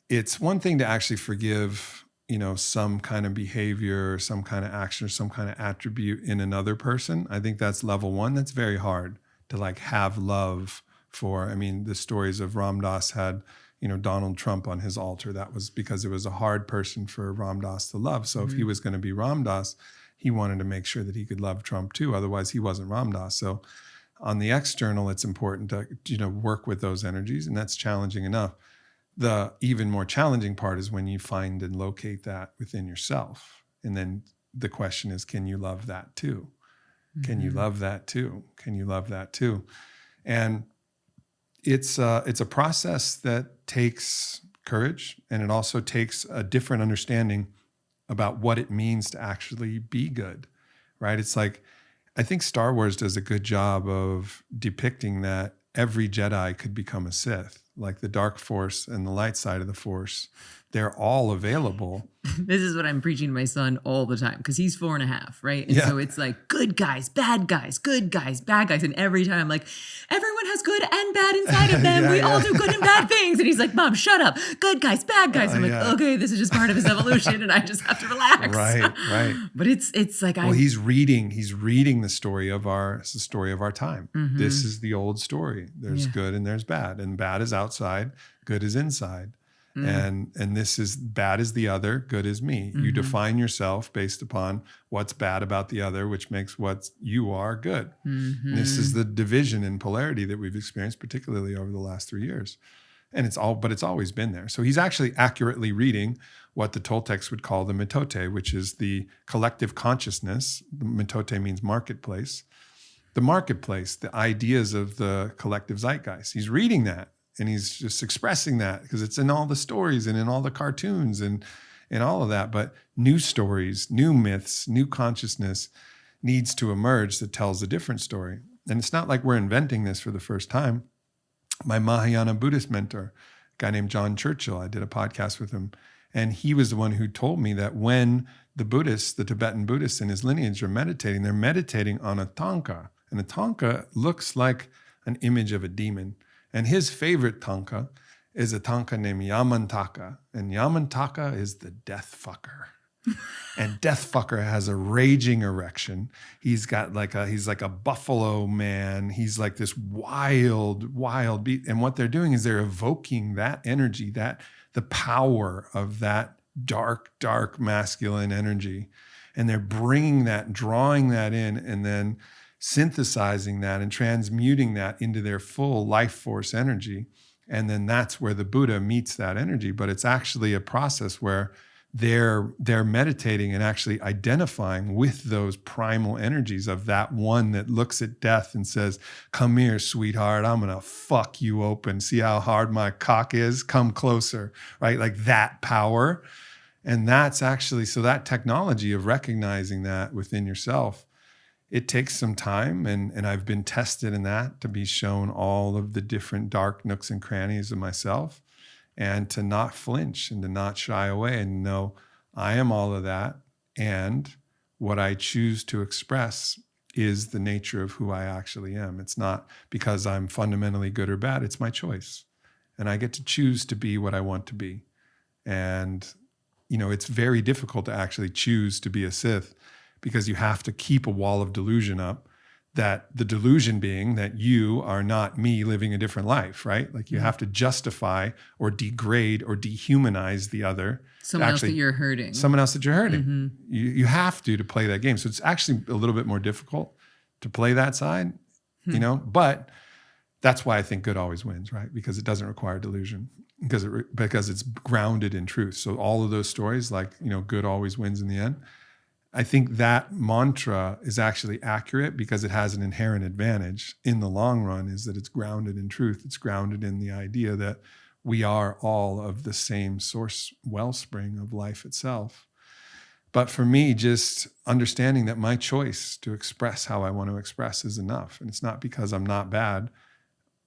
[SPEAKER 2] it's one thing to actually forgive, some kind of behavior, or some kind of action, or some kind of attribute in another person. I think that's level one. That's very hard to like have love for. I mean, the stories of Ram Dass had, Donald Trump on his altar. That was because it was a hard person for Ram Dass to love. So if he was going to be Ram Dass, he wanted to make sure that he could love Trump too. Otherwise, he wasn't Ram Dass. So on the external, it's important to, work with those energies, and that's challenging enough. The even more challenging part is when you find and locate that within yourself. And then the question is, can you love that too? Can you love that too? Can you love that too? And it's a process that takes courage, and it also takes a different understanding about what it means to actually be good, right? It's like, I think Star Wars does a good job of depicting that every Jedi could become a Sith. Like the dark force and the light side of the force, they're all available.
[SPEAKER 1] This is what I'm preaching to my son all the time because he's 4.5, right? And so it's like good guys, bad guys, good guys, bad guys. And every time I'm like, everyone has good and bad inside of them. We all do good and bad things. And he's like, Mom, shut up. Good guys, bad guys. I'm like, okay, this is just part of his evolution and I just have to relax.
[SPEAKER 2] Right.
[SPEAKER 1] But it's like,
[SPEAKER 2] he's reading the story of our time. This is the old story. There's good and there's bad, and bad is outside, good is inside. And this is bad is the other, good is me. You define yourself based upon what's bad about the other, which makes what you are good. This is the division and polarity that we've experienced, particularly over the last 3 years. And it's always been there. So he's actually accurately reading what the Toltecs would call the mitote, which is the collective consciousness. The mitote means marketplace. The marketplace, the ideas of the collective zeitgeist. He's reading that. And he's just expressing that because it's in all the stories and in all the cartoons and all of that. But new stories, new myths, new consciousness needs to emerge that tells a different story. And it's not like we're inventing this for the first time. My Mahayana Buddhist mentor, a guy named John Churchill, I did a podcast with him, And he was the one who told me that when the Buddhists, the Tibetan Buddhists in his lineage are meditating, they're meditating on a tanka. And a tanka looks like an image of a demon. And his favorite tanka is a tanka named Yamantaka. And Yamantaka is the death fucker. And death fucker has a raging erection. He's like a buffalo man. He's like this wild beast. And what they're doing is they're evoking that energy, that the power of that dark masculine energy. And they're bringing that, drawing that in, and then synthesizing that and transmuting that into their full life force energy. And then that's where the Buddha meets that energy. But it's actually a process where they're meditating and actually identifying with those primal energies of that one that looks at death and says, come here, sweetheart, I'm going to fuck you open. See how hard my cock is? Come closer, right? Like that power. And that's actually, so that technology of recognizing that within yourself, it takes some time. And I've been tested in that to be shown all of the different dark nooks and crannies of myself. And to not flinch and to not shy away and know I am all of that. And what I choose to express is the nature of who I actually am. It's not because I'm fundamentally good or bad. It's my choice. And I get to choose to be what I want to be. And, it's very difficult to actually choose to be a Sith because you have to keep a wall of delusion up. That the delusion being that you are not me living a different life, right? Like you have to justify or degrade or dehumanize the other.
[SPEAKER 1] Someone else that you're hurting.
[SPEAKER 2] Someone else that you're hurting. Mm-hmm. You have to play that game. So it's actually a little bit more difficult to play that side, but that's why I think good always wins, right? Because it doesn't require delusion because it's grounded in truth. So all of those stories like, good always wins in the end. I think that mantra is actually accurate because it has an inherent advantage in the long run is that it's grounded in truth. It's grounded in the idea that we are all of the same source wellspring of life itself. But for me, just understanding that my choice to express how I want to express is enough. And it's not because I'm not bad.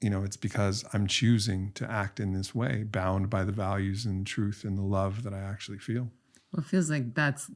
[SPEAKER 2] It's because I'm choosing to act in this way, bound by the values and truth and the love that I actually feel.
[SPEAKER 1] Well, it feels like that's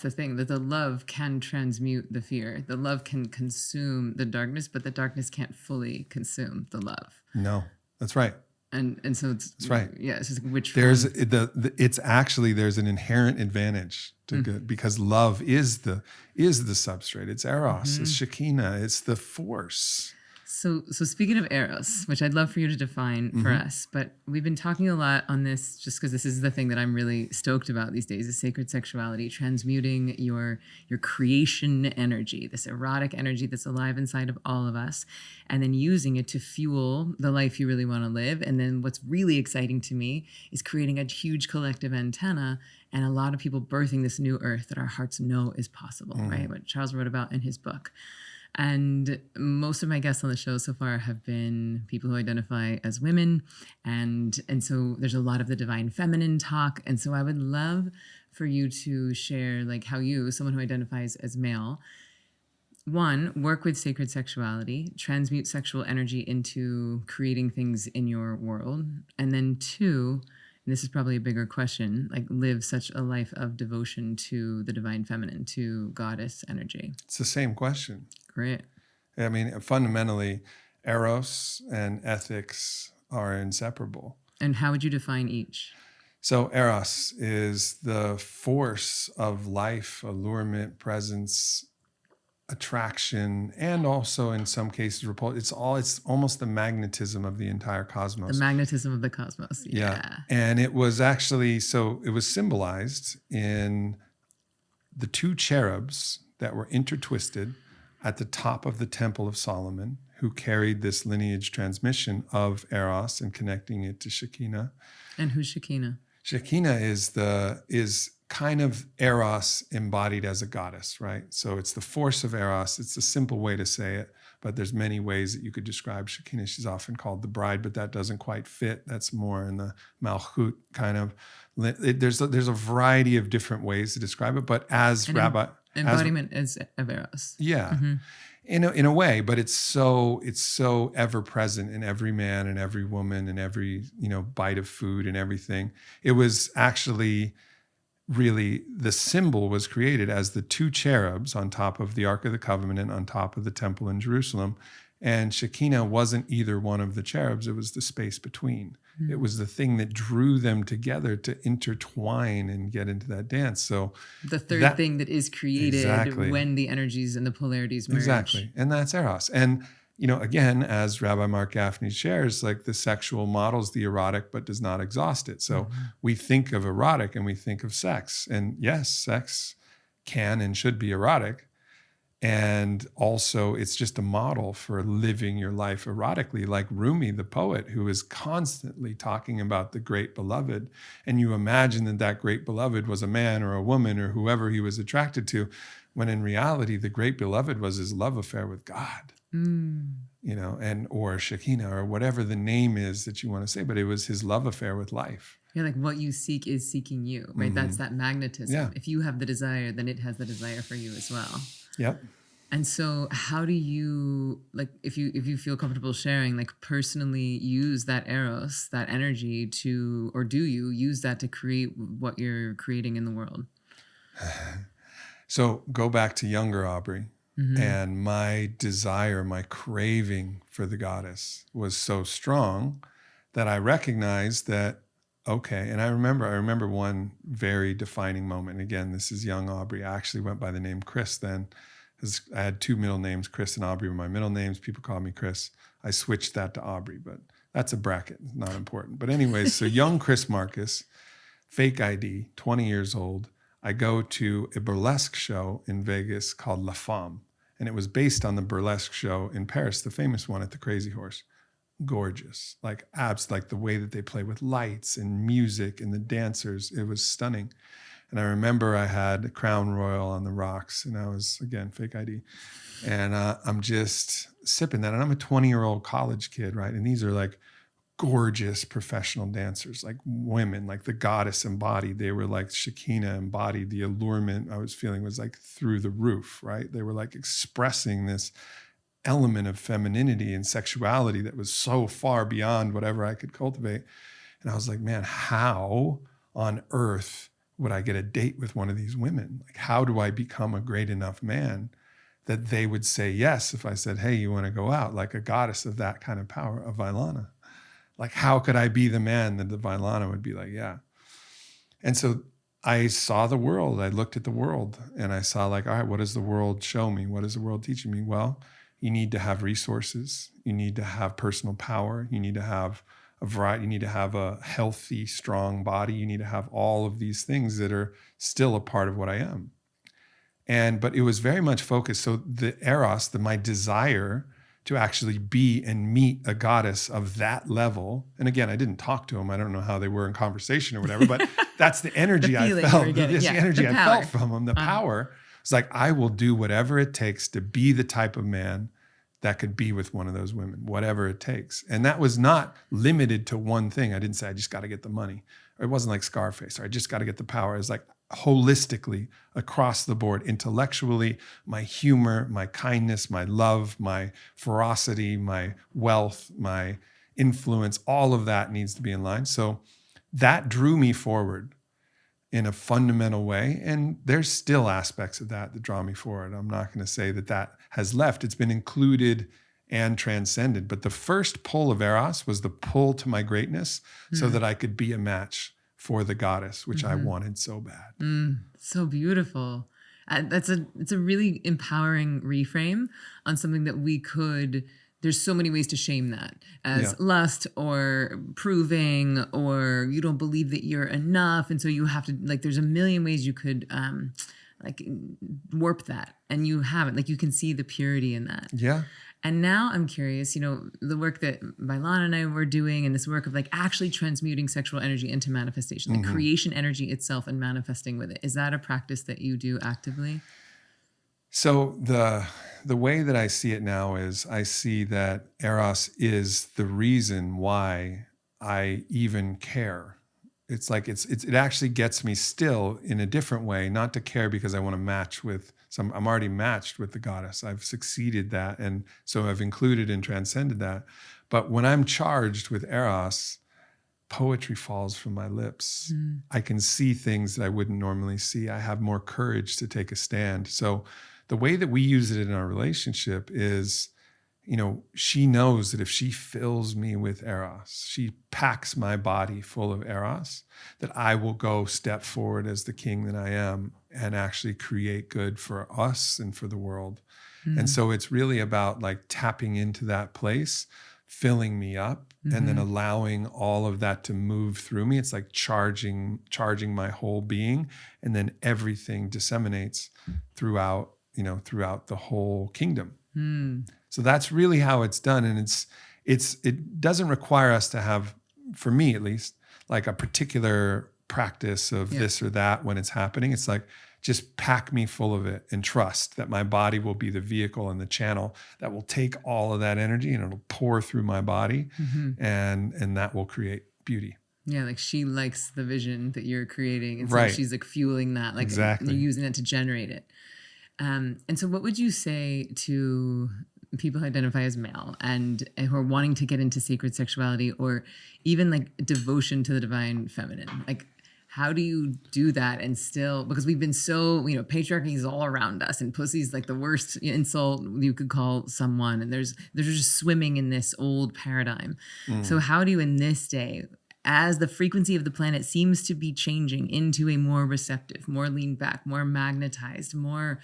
[SPEAKER 1] the thing, that the love can transmute the fear. The love can consume the darkness, but the darkness can't fully consume the love.
[SPEAKER 2] No, that's right.
[SPEAKER 1] And so it's
[SPEAKER 2] that's right.
[SPEAKER 1] Yeah, it's just which
[SPEAKER 2] there's it's actually there's an inherent advantage to good because love is the substrate. It's Eros, it's Shekinah, it's the force.
[SPEAKER 1] So speaking of Eros, which I'd love for you to define for us, but we've been talking a lot on this just because this is the thing that I'm really stoked about these days, is sacred sexuality, transmuting your creation energy, this erotic energy that's alive inside of all of us, and then using it to fuel the life you really want to live. And then what's really exciting to me is creating a huge collective antenna and a lot of people birthing this new earth that our hearts know is possible, right? What Charles wrote about in his book. And most of my guests on the show so far have been people who identify as women. And so there's a lot of the divine feminine talk. And so I would love for you to share like how you, someone who identifies as male, one, work with sacred sexuality, transmute sexual energy into creating things in your world. And then two, and this is probably a bigger question, like live such a life of devotion to the divine feminine, to goddess energy.
[SPEAKER 2] It's the same question.
[SPEAKER 1] Great.
[SPEAKER 2] I mean, fundamentally, Eros and ethics are inseparable.
[SPEAKER 1] And how would you define each?
[SPEAKER 2] So Eros is the force of life, allurement, presence, attraction, and also in some cases repulsion. It's almost the magnetism of the entire cosmos.
[SPEAKER 1] The magnetism of the cosmos. Yeah.
[SPEAKER 2] And it was actually, it was symbolized in the two cherubs that were intertwisted at the top of the Temple of Solomon, who carried this lineage transmission of Eros and connecting it to Shekinah.
[SPEAKER 1] And who's Shekinah?
[SPEAKER 2] Shekinah is kind of Eros embodied as a goddess, right? So it's the force of Eros. It's a simple way to say it, but there's many ways that you could describe Shekinah. She's often called the bride, but that doesn't quite fit. That's more in the Malchut kind of. There's a variety of different ways to describe it, but as Rabbi...
[SPEAKER 1] Embodiment is of Eros.
[SPEAKER 2] Yeah. Mm-hmm. in a way, but it's so ever present in every man and every woman and every, bite of food and everything. It was actually really, the symbol was created as the two cherubs on top of the Ark of the Covenant on top of the temple in Jerusalem. And Shekinah wasn't either one of the cherubs. It was the space between. It was the thing that drew them together to intertwine and get into that dance. So
[SPEAKER 1] the third thing that is created
[SPEAKER 2] exactly.
[SPEAKER 1] when the energies and the polarities merge.
[SPEAKER 2] Exactly. And that's Eros. And, again, as Rabbi Mark Gaffney shares, like the sexual models the erotic, but does not exhaust it. So we think of erotic and we think of sex. And yes, sex can and should be erotic. And also, it's just a model for living your life erotically, like Rumi, the poet, who is constantly talking about the great beloved. And you imagine that great beloved was a man or a woman or whoever he was attracted to, when in reality, the great beloved was his love affair with God, or Shekinah, or whatever the name is that you want to say, but it was his love affair with life.
[SPEAKER 1] Yeah, like what you seek is seeking you, right? That's that magnetism.
[SPEAKER 2] Yeah.
[SPEAKER 1] If you have the desire, then it has the desire for you as well.
[SPEAKER 2] Yep.
[SPEAKER 1] And so how do you, like, if you feel comfortable sharing, like, personally use that Eros, that energy or do you use that to create what you're creating in the world?
[SPEAKER 2] So go back to younger Aubrey. And my desire, my craving for the goddess was so strong that I recognized that, okay. And I remember one very defining moment. And again, this is young Aubrey. I actually went by the name Chris then. I had two middle names, Chris and Aubrey were my middle names. People called me Chris. I switched that to Aubrey, but that's a bracket, not important. But anyways, so young Chris Marcus, fake ID, 20 years old. I go to a burlesque show in Vegas called La Femme, and it was based on the burlesque show in Paris, the famous one at the Crazy Horse. Gorgeous, like like the way that they play with lights and music and the dancers, it was stunning. And I remember I had a Crown Royal on the rocks, and I was, again, fake ID. And I'm just sipping that. And I'm a 20-year-old college kid, right? And these are like gorgeous professional dancers, like women, like the goddess embodied. They were like Shekinah embodied. The allurement I was feeling was like through the roof, right? They were like expressing this element of femininity and sexuality that was so far beyond whatever I could cultivate. And I was like, man, how on earth would I get a date with one of these women? Like, how do I become a great enough man that they would say yes if I said, hey, you want to go out? Like a goddess of that kind of power, of Vailana. Like, how could I be the man that the Vailana would be like, yeah. And so I saw the world. I looked at the world and I saw, like, all right, what does the world show me? What is the world teaching me? Well, you need to have resources. You need to have personal power. You need to have a variety. You need to have a healthy, strong body. You need to have all of these things that are still a part of what I am. But it was very much focused. So the Eros, my desire to actually be and meet a goddess of that level. And again, I didn't talk to them. I don't know how they were in conversation or whatever, but that's the energy I felt. The energy I felt from them. The power. It's like, I will do whatever it takes to be the type of man that could be with one of those women, whatever it takes. And that was not limited to one thing. I didn't say, I just got to get the money. Or it wasn't like Scarface, or I just got to get the power. It was like holistically, across the board, intellectually, my humor, my kindness, my love, my ferocity, my wealth, my influence, all of that needs to be in line. So that drew me forward in a fundamental way. And there's still aspects of that draw me forward. I'm not going to say that has left. It's been included and transcended. But the first pull of Eros was the pull to my greatness so that I could be a match for the goddess, which I wanted so bad.
[SPEAKER 1] So beautiful. It's a really empowering reframe on something that there's so many ways to shame that as lust or proving, or you don't believe that you're enough. And so you have to, like, there's a million ways you could warp that, and you haven't. Like, you can see the purity in that. Yeah. And now I'm curious, the work that Vailana and I were doing, and this work of like actually transmuting sexual energy into manifestation, the creation energy itself and manifesting with it. Is that a practice that you do actively?
[SPEAKER 2] So the way that I see it now is I see that Eros is the reason why I even care. It's like it actually gets me still in a different way, not to care because I want to match with some. I'm already matched with the goddess. I've succeeded that, and so I've included and transcended that. But when I'm charged with Eros, poetry falls from my lips. I can see things that I wouldn't normally see. I have more courage to take a stand. So the way that we use it in our relationship is, she knows that if she fills me with Eros, she packs my body full of Eros, that I will go step forward as the king that I am and actually create good for us and for the world. And so it's really about like tapping into that place, filling me up, and then allowing all of that to move through me. It's like charging my whole being, and then everything disseminates throughout the whole kingdom. So that's really how it's done. And it doesn't require us to have, for me at least, like a particular practice of this or that when it's happening. It's like, just pack me full of it and trust that my body will be the vehicle and the channel that will take all of that energy and it'll pour through my body, and that will create beauty.
[SPEAKER 1] Yeah, like she likes the vision that you're creating. And so
[SPEAKER 2] Right.
[SPEAKER 1] she's like fueling that, like
[SPEAKER 2] Exactly.
[SPEAKER 1] you're using it to generate it. And so what would you say to people who identify as male and who are wanting to get into sacred sexuality or even like devotion to the divine feminine? Like, how do you do that and still, because we've been so, patriarchy is all around us and pussy's like the worst insult you could call someone. And they're just swimming in this old paradigm. So how do you in this day, as the frequency of the planet seems to be changing into a more receptive, more lean back, more magnetized, more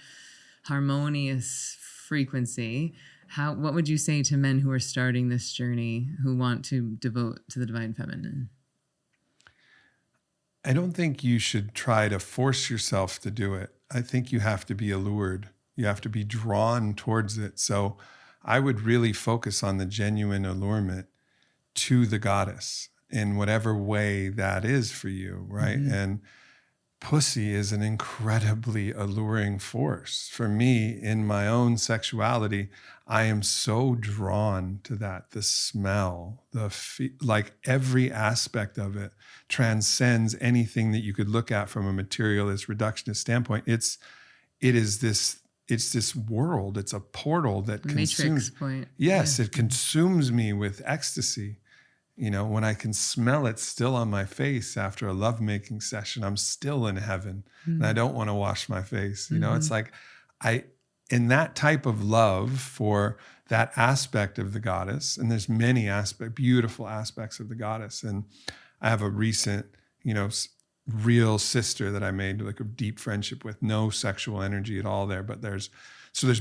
[SPEAKER 1] harmonious frequency, what would you say to men who are starting this journey, who want to devote to the divine feminine?
[SPEAKER 2] I don't think you should try to force yourself to do it. I think you have to be allured. You have to be drawn towards it. So I would really focus on the genuine allurement to the goddess in whatever way that is for you, right? And pussy is an incredibly alluring force. For me, in my own sexuality, I am so drawn to that. The smell, like every aspect of it transcends anything that you could look at from a materialist, reductionist standpoint. It's this world. It's a portal that consumes.
[SPEAKER 1] Matrix point.
[SPEAKER 2] Yes, it consumes me with ecstasy. When I can smell it still on my face after a lovemaking session, I'm still in heaven and I don't want to wash my face. It's like in that type of love for that aspect of the goddess, and there's many beautiful aspects of the goddess. And I have a recent, real sister that I made like a deep friendship with, no sexual energy at all there, but there's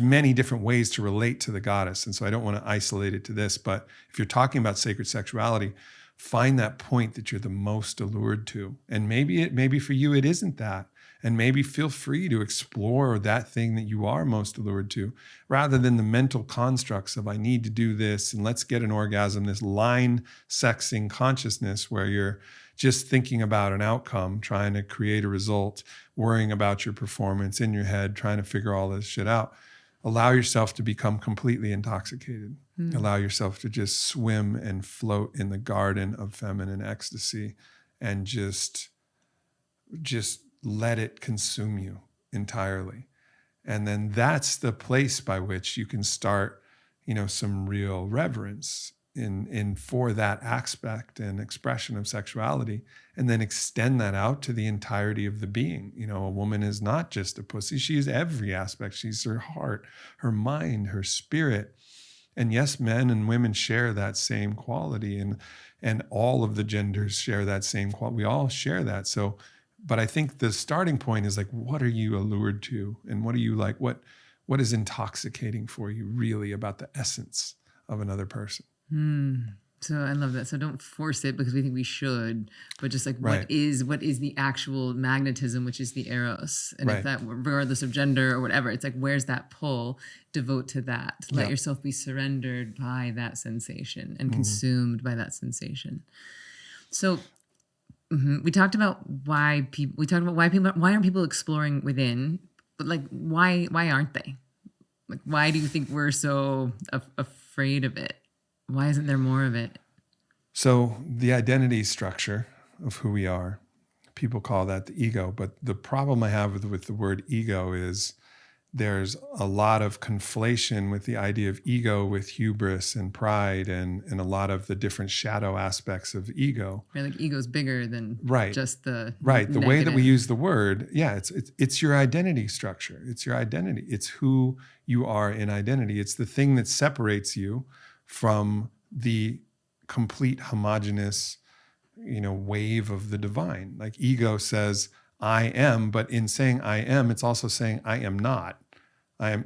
[SPEAKER 2] many different ways to relate to the goddess. And so I don't want to isolate it to this, but if you're talking about sacred sexuality, find that point that you're the most allured to. And maybe for you, it isn't that. And maybe feel free to explore that thing that you are most allured to, rather than the mental constructs of I need to do this and let's get an orgasm, this line sexing consciousness where you're just thinking about an outcome, trying to create a result, worrying about your performance in your head, trying to figure all this shit out. Allow yourself to become completely intoxicated. Allow yourself to just swim and float in the garden of feminine ecstasy and just let it consume you entirely. And then that's the place by which you can start, some real reverence in for that aspect and expression of sexuality, and then extend that out to the entirety of the being. A woman is not just a pussy. She's every aspect. She's her heart, her mind, her spirit. And yes, men and women share that same quality, and all of the genders share that same quality. We all share that. So, but I think the starting point is like, what are you allured to? And what are you like, what is intoxicating for you really about the essence of another person?
[SPEAKER 1] So I love that. So don't force it because we think we should, but just like
[SPEAKER 2] Right.
[SPEAKER 1] what is the actual magnetism, which is the Eros. And
[SPEAKER 2] Right.
[SPEAKER 1] if that, regardless of gender or whatever, it's like, where's that pull? Devote to that. Let
[SPEAKER 2] Yeah.
[SPEAKER 1] yourself be surrendered by that sensation and consumed by that sensation. So we talked about why aren't people exploring within, but like, why aren't they? Like, why do you think we're so afraid of it? Why isn't there more of it?
[SPEAKER 2] So the identity structure of who we are. People call that the ego. But the problem I have with the word ego is there's a lot of conflation with the idea of ego with hubris and pride and a lot of the different shadow aspects of ego.
[SPEAKER 1] Right, like ego's bigger than just the
[SPEAKER 2] The way that we use the word, it's your identity structure. It's your identity. It's who you are in identity. It's the thing that separates you from the complete homogeneous, wave of the divine. Like ego says, I am, but in saying I am, it's also saying I am not.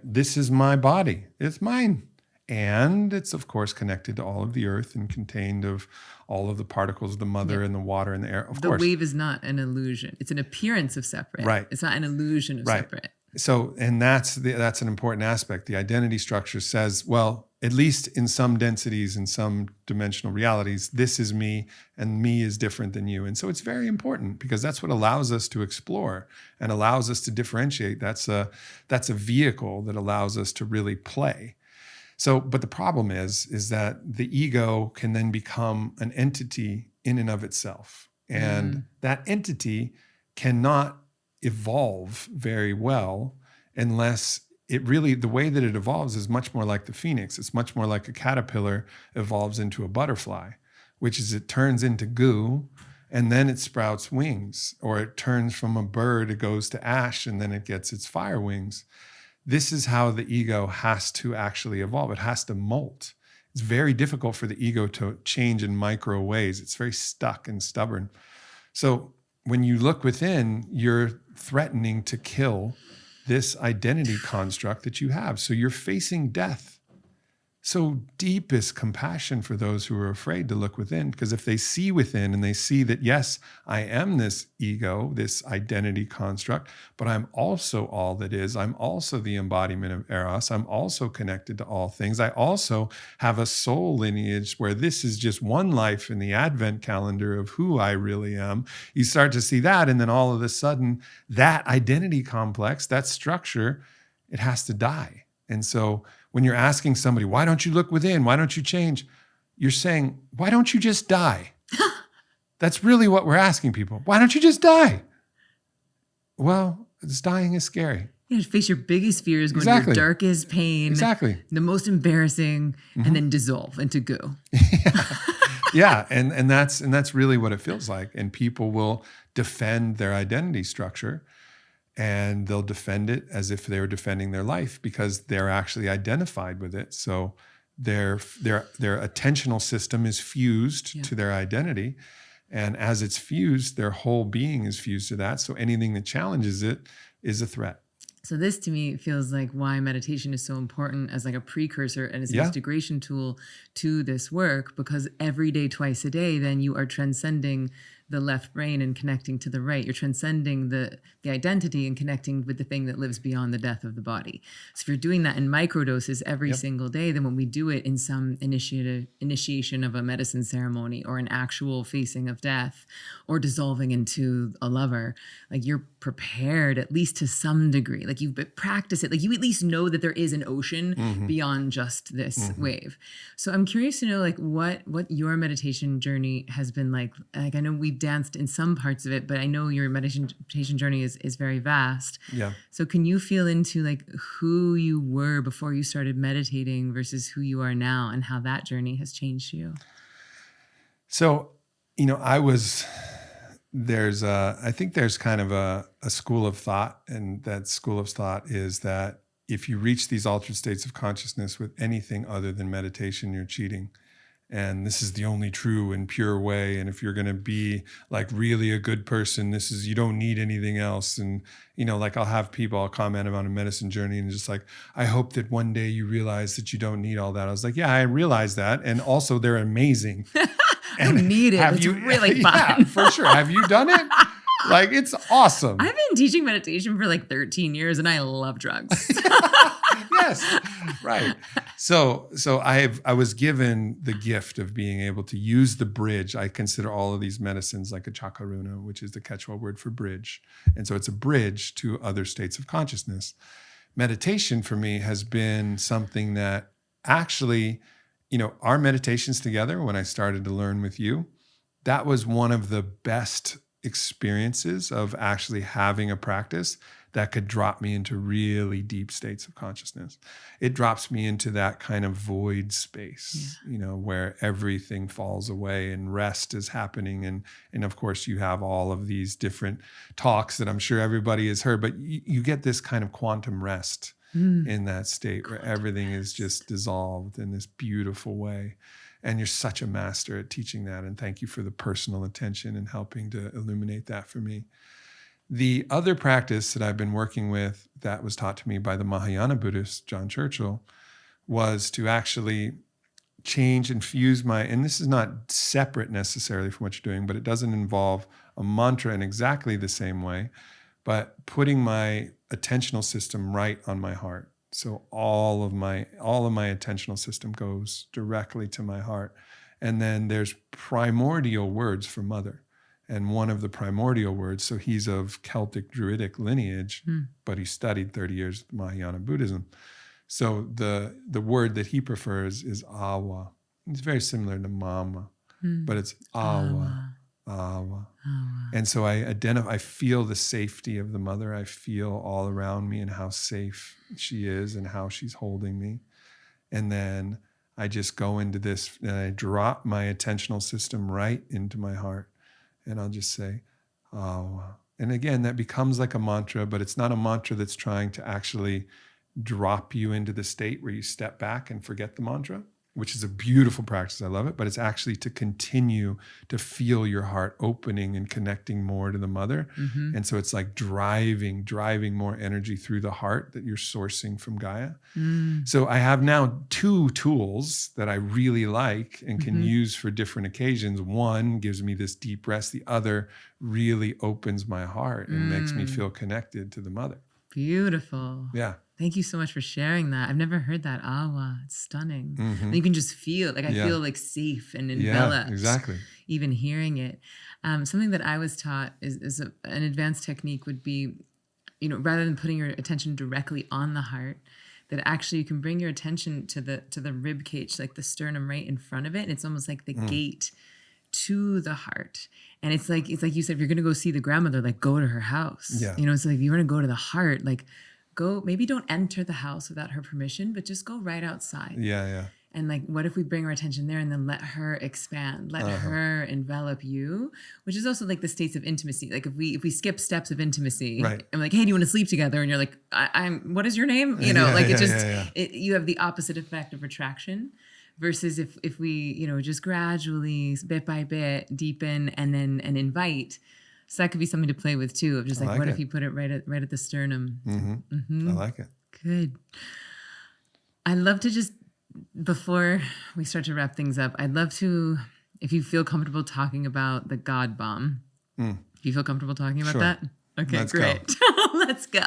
[SPEAKER 2] This is my body. It's mine. And it's, of course, connected to all of the earth and contained of all of the particles of the mother and the water and the air, of course.
[SPEAKER 1] The wave is not an illusion. It's an appearance of separate.
[SPEAKER 2] Right.
[SPEAKER 1] It's not an illusion of separate.
[SPEAKER 2] So, and that's an important aspect. The identity structure says, well, at least in some densities, in some dimensional realities, this is me and me is different than you. And so it's very important because that's what allows us to explore and allows us to differentiate. That's a vehicle that allows us to really play. So, but the problem is that the ego can then become an entity in and of itself. And that entity cannot evolve very well unless the way that it evolves is much more like the phoenix. It's much more like a caterpillar evolves into a butterfly, which is it turns into goo and then it sprouts wings, or it turns from a bird, it goes to ash, and then it gets its fire wings. This is how the ego has to actually evolve. It has to molt. It's very difficult for the ego to change in micro ways. It's very stuck and stubborn. So when you look within, you're threatening to kill this identity construct that you have. So you're facing death. So deep is compassion for those who are afraid to look within, because if they see within and they see that, yes, I am this ego, this identity construct, but I'm also all that is. I'm also the embodiment of Eros. I'm also connected to all things. I also have a soul lineage where this is just one life in the advent calendar of who I really am. You start to see that, and then all of a sudden, that identity complex, that structure, it has to die. And so when you're asking somebody, why don't you look within? Why don't you change? You're saying, why don't you just die? That's really what we're asking people. Why don't you just die? Well, dying is scary.
[SPEAKER 1] You have to face your biggest fears, go into your darkest pain, the most embarrassing, and then dissolve into goo.
[SPEAKER 2] Yeah, and that's really what it feels like. And people will defend their identity structure. And they'll defend it as if they were defending their life because they're actually identified with it. So their attentional system is fused to their identity. And as it's fused, their whole being is fused to that. So anything that challenges it is a threat.
[SPEAKER 1] So this to me feels like why meditation is so important as like a precursor and as an integration tool to this work, because every day, twice a day, then you are transcending the left brain and connecting to the right. You're transcending the identity and connecting with the thing that lives beyond the death of the body. So if you're doing that in microdoses every single day, then when we do it in some initiation of a medicine ceremony or an actual facing of death or dissolving into a lover, like you're prepared at least to some degree. Like you've practiced it. Like you at least know that there is an ocean beyond just this wave. So I'm curious to know like what your meditation journey has been like. Like I know we've danced in some parts of it, but I know your meditation journey is very vast. Yeah. So can you feel into like who you were before you started meditating versus who you are now and how that journey has changed you?
[SPEAKER 2] So, I think there's kind of a school of thought, and that school of thought is that if you reach these altered states of consciousness with anything other than meditation, you're cheating. And this is the only true and pure way. And if you're going to be like really a good person, you don't need anything else. And, like I'll comment about a medicine journey and just like, I hope that one day you realize that you don't need all that. I was like, yeah, I realize that. And also they're amazing.
[SPEAKER 1] I don't need it. It's really fun.
[SPEAKER 2] Yeah, for sure. Have you done it? Like, it's awesome.
[SPEAKER 1] I've been teaching meditation for like 13 years and I love drugs.
[SPEAKER 2] Yes, right. So I was given the gift of being able to use the bridge. I consider all of these medicines like a chakaruna, which is the Quechua word for bridge. And so it's a bridge to other states of consciousness. Meditation for me has been something that actually, our meditations together when I started to learn with you, that was one of the best experiences of actually having a practice that could drop me into really deep states of consciousness. It drops me into that kind of void space, where everything falls away and rest is happening. And of course, you have all of these different talks that I'm sure everybody has heard, but you get this kind of quantum rest in that state where everything is just dissolved in this beautiful way. And you're such a master at teaching that. And thank you for the personal attention and helping to illuminate that for me. The other practice that I've been working with that was taught to me by the Mahayana Buddhist, John Churchill, was to actually change and fuse and this is not separate necessarily from what you're doing, but it doesn't involve a mantra in exactly the same way, but putting my attentional system right on my heart. So all of my attentional system goes directly to my heart. And then there's primordial words for mother. And one of the primordial words, so he's of Celtic Druidic lineage, but he studied 30 years of Mahayana Buddhism. So the word that he prefers is awa. It's very similar to mama, but it's awa. Awa. And so I feel the safety of the mother. I feel all around me and how safe she is and how she's holding me. And then I just go into this and I drop my attentional system right into my heart. And I'll just say, Awa. And again, that becomes like a mantra, but it's not a mantra that's trying to actually drop you into the state where you step back and forget the mantra, which is a beautiful practice. I love it. But it's actually to continue to feel your heart opening and connecting more to the mother. Mm-hmm. And so it's like driving more energy through the heart that you're sourcing from Gaia. So I have now 2 tools that I really like and can use for different occasions. One gives me this deep rest. The other really opens my heart and makes me feel connected to the mother.
[SPEAKER 1] Beautiful.
[SPEAKER 2] Yeah.
[SPEAKER 1] Thank you so much for sharing that. I've never heard that. Awa. It's stunning. And you can just feel, I feel like safe and enveloped.
[SPEAKER 2] Yeah, exactly.
[SPEAKER 1] Even hearing it. Something that I was taught is an advanced technique would be, rather than putting your attention directly on the heart, that actually you can bring your attention to the rib cage, like the sternum right in front of it. And it's almost like the gate to the heart. And it's like you said, if you're going to go see the grandmother, like go to her house. Yeah. It's like if you want to go to the heart, like go, maybe don't enter the house without her permission, but just go right outside.
[SPEAKER 2] Yeah.
[SPEAKER 1] And like, what if we bring our attention there and then let her expand, let her envelop you, which is also like the states of intimacy. Like if we skip steps of intimacy, right. I'm like, hey, do you want to sleep together? And you're like, what is your name? You have the opposite effect of retraction versus if we, just gradually bit by bit deepen and invite. So that could be something to play with too, of just like what if you put it right at the sternum?
[SPEAKER 2] I like it.
[SPEAKER 1] Good. I'd love to just, before we start to wrap things up, I'd love to, if you feel comfortable talking about the God bomb. Do you feel comfortable talking about that? Okay,
[SPEAKER 2] Let's
[SPEAKER 1] great. Let's go.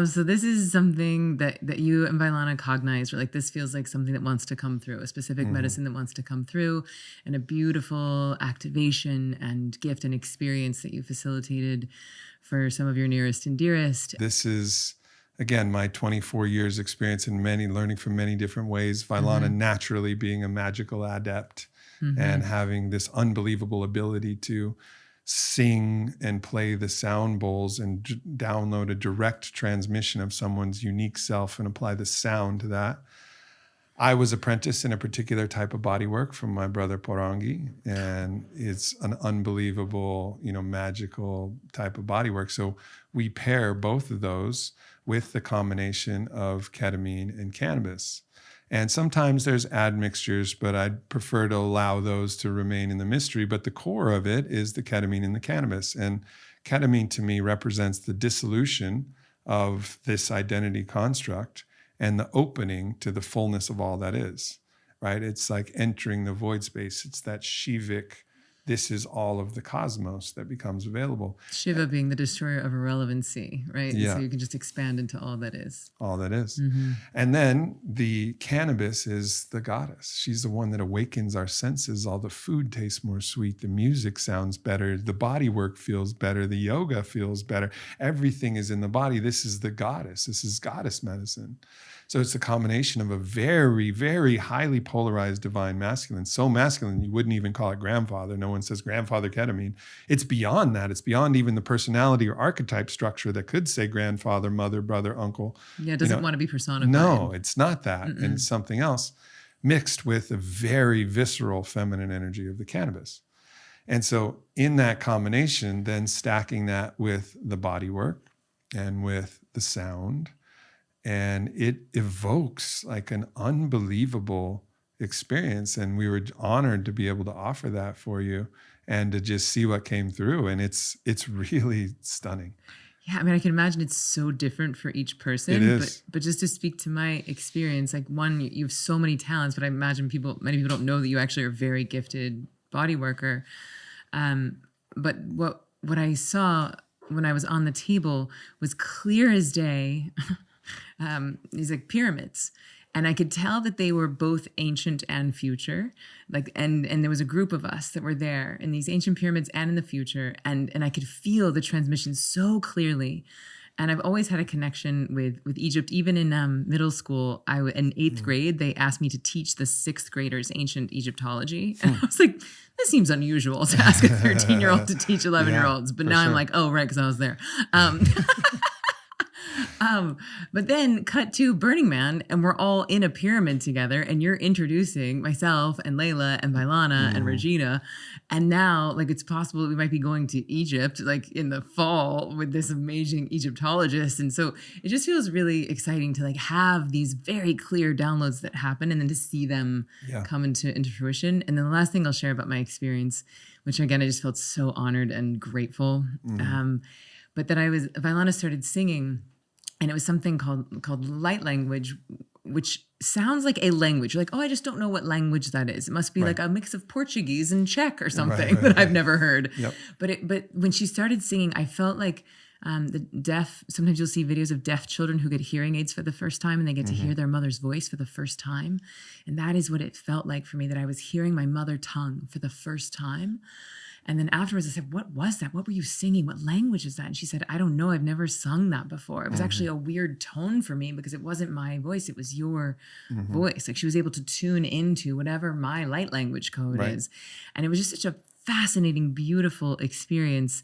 [SPEAKER 1] So this is something that you and Vailana cognize, or like this feels like something that wants to come through, a specific medicine that wants to come through, and a beautiful activation and gift and experience that you facilitated for some of your nearest and dearest.
[SPEAKER 2] This is, again, my 24 years experience in learning from many different ways. Vailana naturally being a magical adept and having this unbelievable ability to sing and play the sound bowls and download a direct transmission of someone's unique self and apply the sound to that. I was apprenticed in a particular type of bodywork from my brother Porangi, and it's an unbelievable, magical type of bodywork. So we pair both of those with the combination of ketamine and cannabis. And sometimes there's admixtures, but I'd prefer to allow those to remain in the mystery. But the core of it is the ketamine and the cannabis. And ketamine to me represents the dissolution of this identity construct and the opening to the fullness of all that is, right? It's like entering the void space. It's that Shivic, this is all of the cosmos that becomes available.
[SPEAKER 1] Shiva being the destroyer of irrelevancy, right?
[SPEAKER 2] Yeah.
[SPEAKER 1] So you can just expand into all that is.
[SPEAKER 2] All that is. And then the cannabis is the goddess. She's the one that awakens our senses. All the food tastes more sweet. The music sounds better. The body work feels better. The yoga feels better. Everything is in the body. This is the goddess. This is goddess medicine. So it's a combination of a very, very highly polarized divine masculine, so masculine you wouldn't even call it grandfather. No one says grandfather ketamine. It's beyond that. It's beyond even the personality or archetype structure that could say grandfather, mother, brother, uncle.
[SPEAKER 1] Yeah, it doesn't want to be personified.
[SPEAKER 2] No, it's not that. And it's something else mixed with a very visceral feminine energy of the cannabis. And so in that combination, then stacking that with the body work and with the sound, and it evokes like an unbelievable experience. And we were honored to be able to offer that for you and to just see what came through. And it's really stunning.
[SPEAKER 1] Yeah, I mean, I can imagine it's so different for each person.
[SPEAKER 2] It is.
[SPEAKER 1] But just to speak to my experience, like one, you have so many talents, but I imagine many people don't know that you actually are a very gifted body worker. But what I saw when I was on the table was clear as day. These like pyramids, and I could tell that they were both ancient and future. Like, and there was a group of us that were there in these ancient pyramids and in the future, and I could feel the transmission so clearly. And I've always had a connection with Egypt. Even in middle school, in eighth grade, they asked me to teach the sixth graders ancient Egyptology. And I was like, this seems unusual to ask a 13-year-old to teach 11-year-olds. But now I'm like, oh, right, because I was there. But then cut to Burning Man, and we're all in a pyramid together, and you're introducing myself and Layla and Bailana and Regina. And now, like, it's possible that we might be going to Egypt, like in the fall with this amazing Egyptologist. And so it just feels really exciting to like have these very clear downloads that happen and then to see them come into fruition. And then the last thing I'll share about my experience, which again, I just felt so honored and grateful. But that Bailana started singing, and it was something called light language, which sounds like a language. You're like, oh, I just don't know what language that is. It must be like a mix of Portuguese and Czech or something that I've never heard. Yep. But when she started singing, I felt like the deaf, sometimes you'll see videos of deaf children who get hearing aids for the first time, and they get to hear their mother's voice for the first time. And that is what it felt like for me, that I was hearing my mother tongue for the first time. And then afterwards I said, what was that? What were you singing? What language is that? And she said, I don't know. I've never sung that before. It was actually a weird tone for me because it wasn't my voice. It was your voice. Like she was able to tune into whatever my light language code is. And it was just such a fascinating, beautiful experience.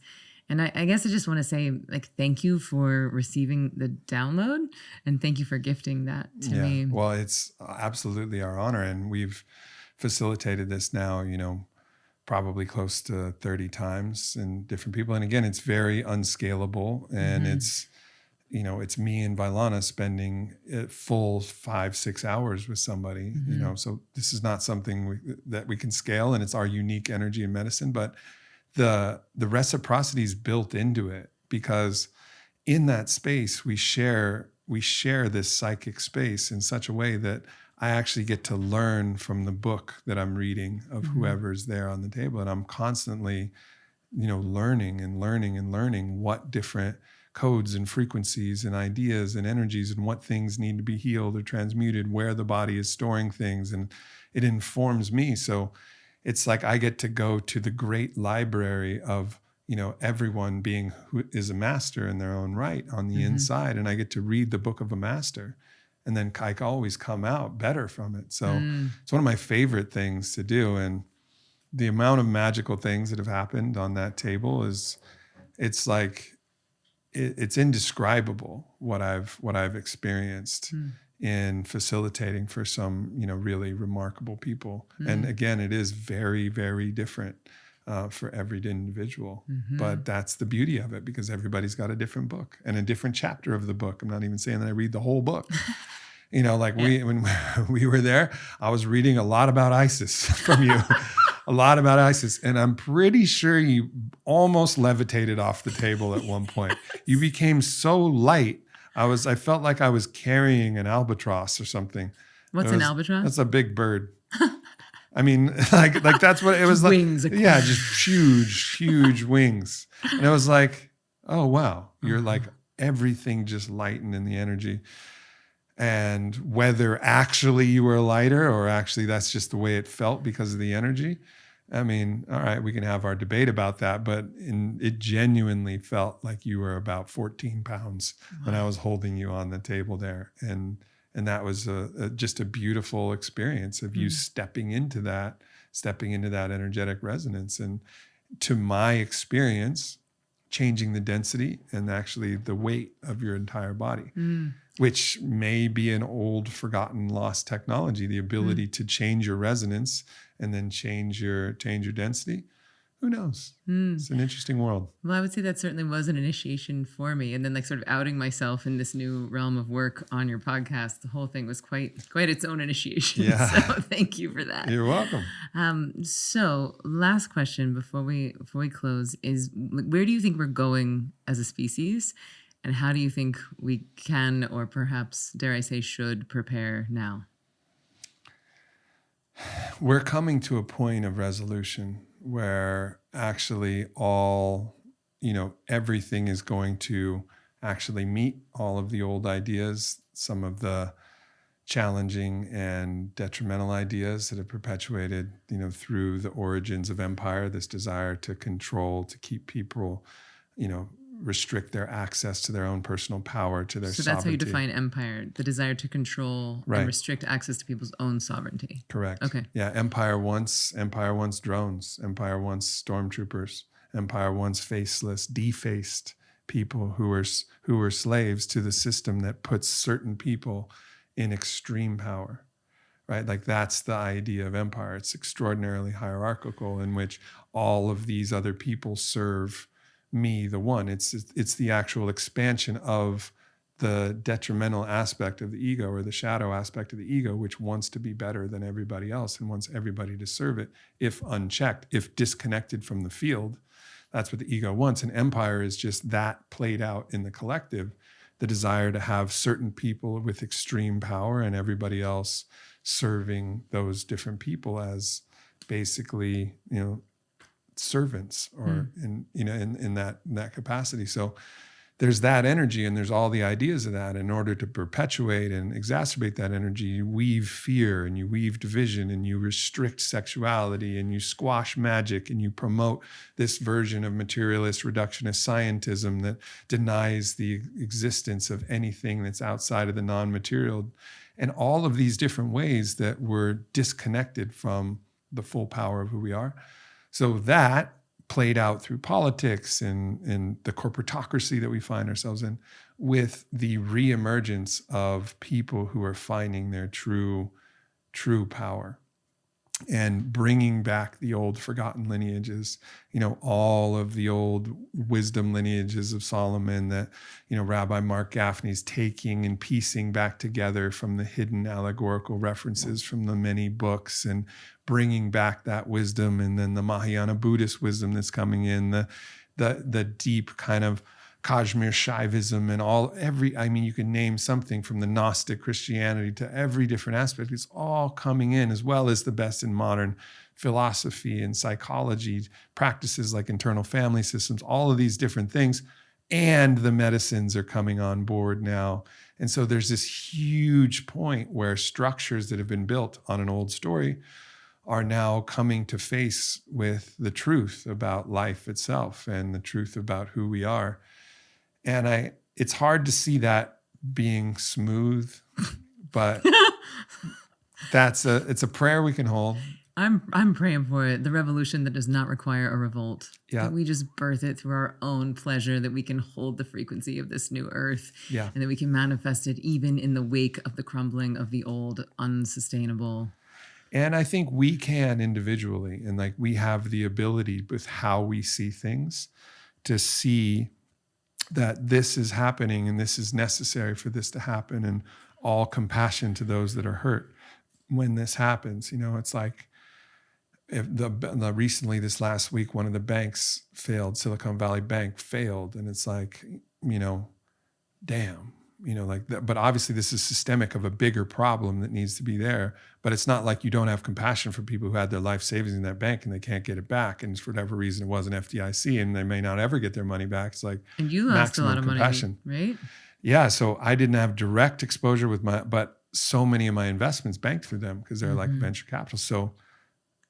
[SPEAKER 1] And I guess I just want to say, like, thank you for receiving the download, and thank you for gifting that to me.
[SPEAKER 2] Well, it's absolutely our honor. And we've facilitated this now, probably close to 30 times in different people. And again, it's very unscalable. And it's me and Bailana spending a full 5-6 hours with somebody, so this is not something that we can scale, and it's our unique energy in medicine, but the reciprocity is built into it, because in that space, we share this psychic space in such a way that I actually get to learn from the book that I'm reading of whoever's there on the table. And I'm constantly, learning and learning and learning what different codes and frequencies and ideas and energies and what things need to be healed or transmuted, where the body is storing things. And it informs me. So it's like I get to go to the great library of, everyone being who is a master in their own right on the inside. And I get to read the book of a master. And then I always come out better from it. So it's one of my favorite things to do. And the amount of magical things that have happened on that table it's indescribable what I've experienced in facilitating for some, really remarkable people. And again, it is very, very different for every individual. But that's the beauty of it, because everybody's got a different book and a different chapter of the book. I'm not even saying that I read the whole book. When we were there, I was reading a lot about ISIS from you, a lot about ISIS. And I'm pretty sure you almost levitated off the table at one point. You became so light. I felt like I was carrying an albatross or something.
[SPEAKER 1] What's an albatross?
[SPEAKER 2] That's a big bird. I mean, like that's what it was like.
[SPEAKER 1] Wings.
[SPEAKER 2] Yeah, just huge wings. And it was like, oh, wow. You're like everything just lightened in the energy. And whether actually you were lighter or actually that's just the way it felt because of the energy. I mean, all right, we can have our debate about that, but it genuinely felt like you were about 14 pounds when I was holding you on the table there. And And that was just a beautiful experience of you stepping into that energetic resonance. And to my experience, changing the density and actually the weight of your entire body, which may be an old, forgotten, lost technology, the ability to change your resonance and then change your density. Who knows? It's an interesting world.
[SPEAKER 1] Well, I would say that certainly was an initiation for me. And then like sort of outing myself in this new realm of work on your podcast, the whole thing was quite its own initiation.
[SPEAKER 2] Yeah.
[SPEAKER 1] So thank you for that.
[SPEAKER 2] You're welcome.
[SPEAKER 1] So last question before we close is, where do you think we're going as a species? And how do you think we can, or perhaps, dare I say, should prepare now?
[SPEAKER 2] We're coming to a point of resolution where actually everything is going to actually meet all of the old ideas, some of the challenging and detrimental ideas that have perpetuated, through the origins of empire, this desire to control, to keep people, restrict their access to their own personal power, to their sovereignty.
[SPEAKER 1] So that's how you define empire, the desire to control and restrict access to people's own sovereignty.
[SPEAKER 2] Correct.
[SPEAKER 1] Okay.
[SPEAKER 2] Yeah, empire wants drones, empire wants stormtroopers, empire wants faceless, defaced people who are slaves to the system that puts certain people in extreme power. Right? Like that's the idea of empire. It's extraordinarily hierarchical, in which all of these other people serve me, the one. It's the actual expansion of the detrimental aspect of the ego, or the shadow aspect of the ego, which wants to be better than everybody else and wants everybody to serve it if unchecked, if disconnected from the field. That's what the ego wants. And empire is just that played out in the collective, the desire to have certain people with extreme power and everybody else serving those different people as basically, servants, or in that capacity. So there's that energy, and there's all the ideas of that. In order to perpetuate and exacerbate that energy, you weave fear and you weave division and you restrict sexuality and you squash magic and you promote this version of materialist reductionist scientism that denies the existence of anything that's outside of the non-material, and all of these different ways that we're disconnected from the full power of who we are. So that played out through politics and the corporatocracy that we find ourselves in, with the reemergence of people who are finding their true power and bringing back the old forgotten lineages, all of the old wisdom lineages of Solomon that, Rabbi Mark Gaffney's taking and piecing back together from the hidden allegorical references from the many books, and bringing back that wisdom. And then the Mahayana Buddhist wisdom that's coming in, the deep kind of Kashmir Shaivism and you can name something from the Gnostic Christianity to every different aspect. It's all coming in, as well as the best in modern philosophy and psychology, practices like internal family systems, all of these different things. And the medicines are coming on board now. And so there's this huge point where structures that have been built on an old story are now coming to face with the truth about life itself and the truth about who we are. And it's hard to see that being smooth, but it's a prayer we can hold.
[SPEAKER 1] I'm praying for it. The revolution that does not require a revolt.
[SPEAKER 2] Yeah.
[SPEAKER 1] That we just birth it through our own pleasure, that we can hold the frequency of this new earth.
[SPEAKER 2] Yeah.
[SPEAKER 1] And that we can manifest it even in the wake of the crumbling of the old unsustainable.
[SPEAKER 2] And I think we can individually, and like we have the ability with how we see things to see that this is happening and this is necessary for this to happen, and all compassion to those that are hurt when this happens. It's like if recently this last week, one of the banks failed, Silicon Valley Bank failed. And it's like, damn, like that. But obviously this is systemic of a bigger problem that needs to be there. But it's not like you don't have compassion for people who had their life savings in that bank and they can't get it back. And for whatever reason, it wasn't FDIC and they may not ever get their money back. It's like,
[SPEAKER 1] and you lost a lot of
[SPEAKER 2] compassion.
[SPEAKER 1] Money, right?
[SPEAKER 2] Yeah. So I didn't have direct exposure but so many of my investments banked through them because they're like venture capital. So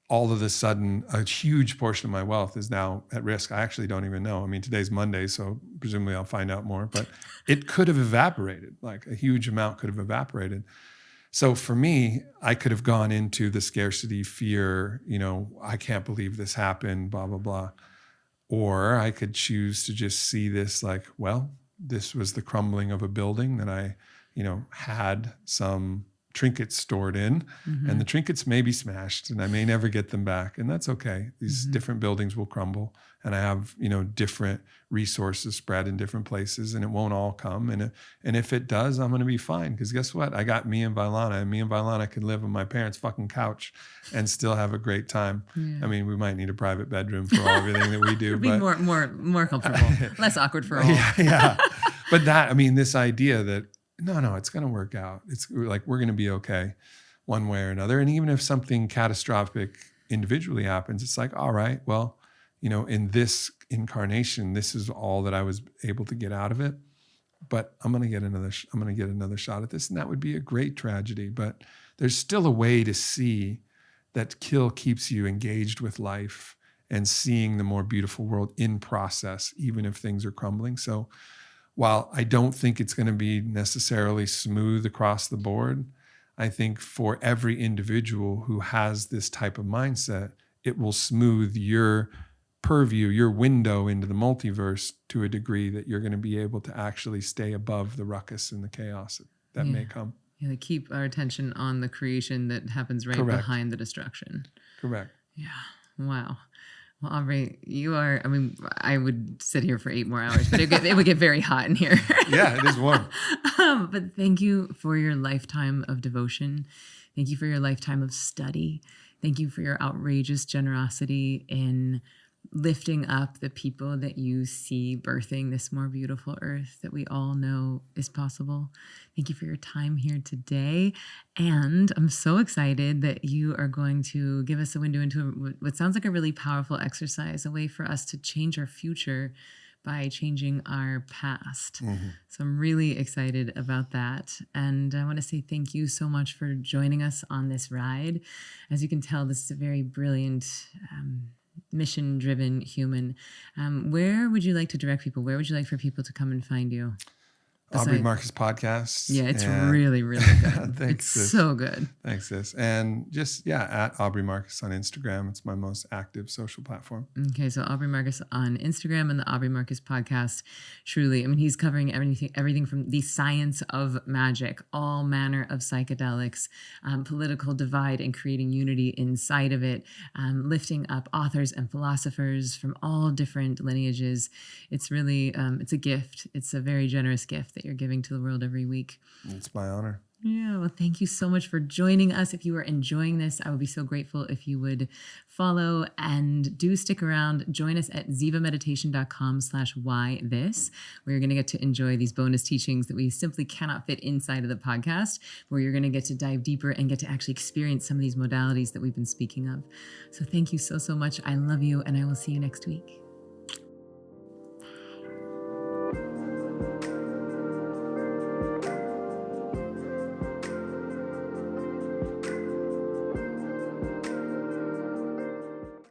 [SPEAKER 2] all of a sudden a huge portion of my wealth is now at risk. I actually don't even know. I mean, today's Monday, so presumably I'll find out more, but it could have evaporated. Like a huge amount could have evaporated. So for me, I could have gone into the scarcity, fear, I can't believe this happened, blah, blah, blah. Or I could choose to just see this like, well, this was the crumbling of a building that I, had some trinkets stored in, and the trinkets may be smashed and I may never get them back. And that's okay. These different buildings will crumble, and I have, different resources spread in different places, and it won't all come. And if it does, I'm going to be fine. Because guess what? I got me and Vailana, and me and Vailana can live on my parents' fucking couch and still have a great time. Yeah. I mean, we might need a private bedroom for everything that we do.
[SPEAKER 1] It'd be more comfortable, less awkward for all.
[SPEAKER 2] Yeah. But this idea that, no, it's going to work out. It's like, we're going to be okay one way or another. And even if something catastrophic individually happens, it's like, all right, well, in this incarnation, this is all that I was able to get out of it. But I'm going to get another shot at this. And that would be a great tragedy. But there's still a way to see that kill keeps you engaged with life and seeing the more beautiful world in process, even if things are crumbling. So while I don't think it's going to be necessarily smooth across the board, I think for every individual who has this type of mindset, it will smooth your purview, your window into the multiverse to a degree that you're going to be able to actually stay above the ruckus and the chaos that may come. Yeah,
[SPEAKER 1] keep our attention on the creation that happens right behind the destruction.
[SPEAKER 2] Correct.
[SPEAKER 1] Yeah. Wow. Well, Aubrey, I would sit here for 8 more hours, but it would get very hot in here.
[SPEAKER 2] Yeah, it is warm.
[SPEAKER 1] But thank you for your lifetime of devotion. Thank you for your lifetime of study. Thank you for your outrageous generosity in lifting up the people that you see birthing this more beautiful earth that we all know is possible. Thank you for your time here today. And I'm so excited that you are going to give us a window into what sounds like a really powerful exercise, a way for us to change our future by changing our past. So I'm really excited about that. And I want to say thank you so much for joining us on this ride. As you can tell, this is a very brilliant, mission-driven human. Where would you like to direct people? Where would you like for people to come and find you?
[SPEAKER 2] Aubrey Marcus Podcast.
[SPEAKER 1] Yeah, it's really, really good.
[SPEAKER 2] Thanks,
[SPEAKER 1] it's
[SPEAKER 2] sis.
[SPEAKER 1] So good.
[SPEAKER 2] Thanks, sis. And just, at Aubrey Marcus on Instagram. It's my most active social platform.
[SPEAKER 1] Okay, so Aubrey Marcus on Instagram and the Aubrey Marcus Podcast. Truly, he's covering everything from the science of magic, all manner of psychedelics, political divide and creating unity inside of it, lifting up authors and philosophers from all different lineages. It's really, it's a gift. It's a very generous gift that you're giving to the world every week.
[SPEAKER 2] It's my honor.
[SPEAKER 1] Yeah, well, thank you so much for joining us. If you are enjoying this, I would be so grateful if you would follow and do stick around. Join us at zivameditation.com/whythis, where you're going to get to enjoy these bonus teachings that we simply cannot fit inside of the podcast, where you're going to get to dive deeper and get to actually experience some of these modalities that we've been speaking of. So thank you so, so much. I love you, and I will see you next week.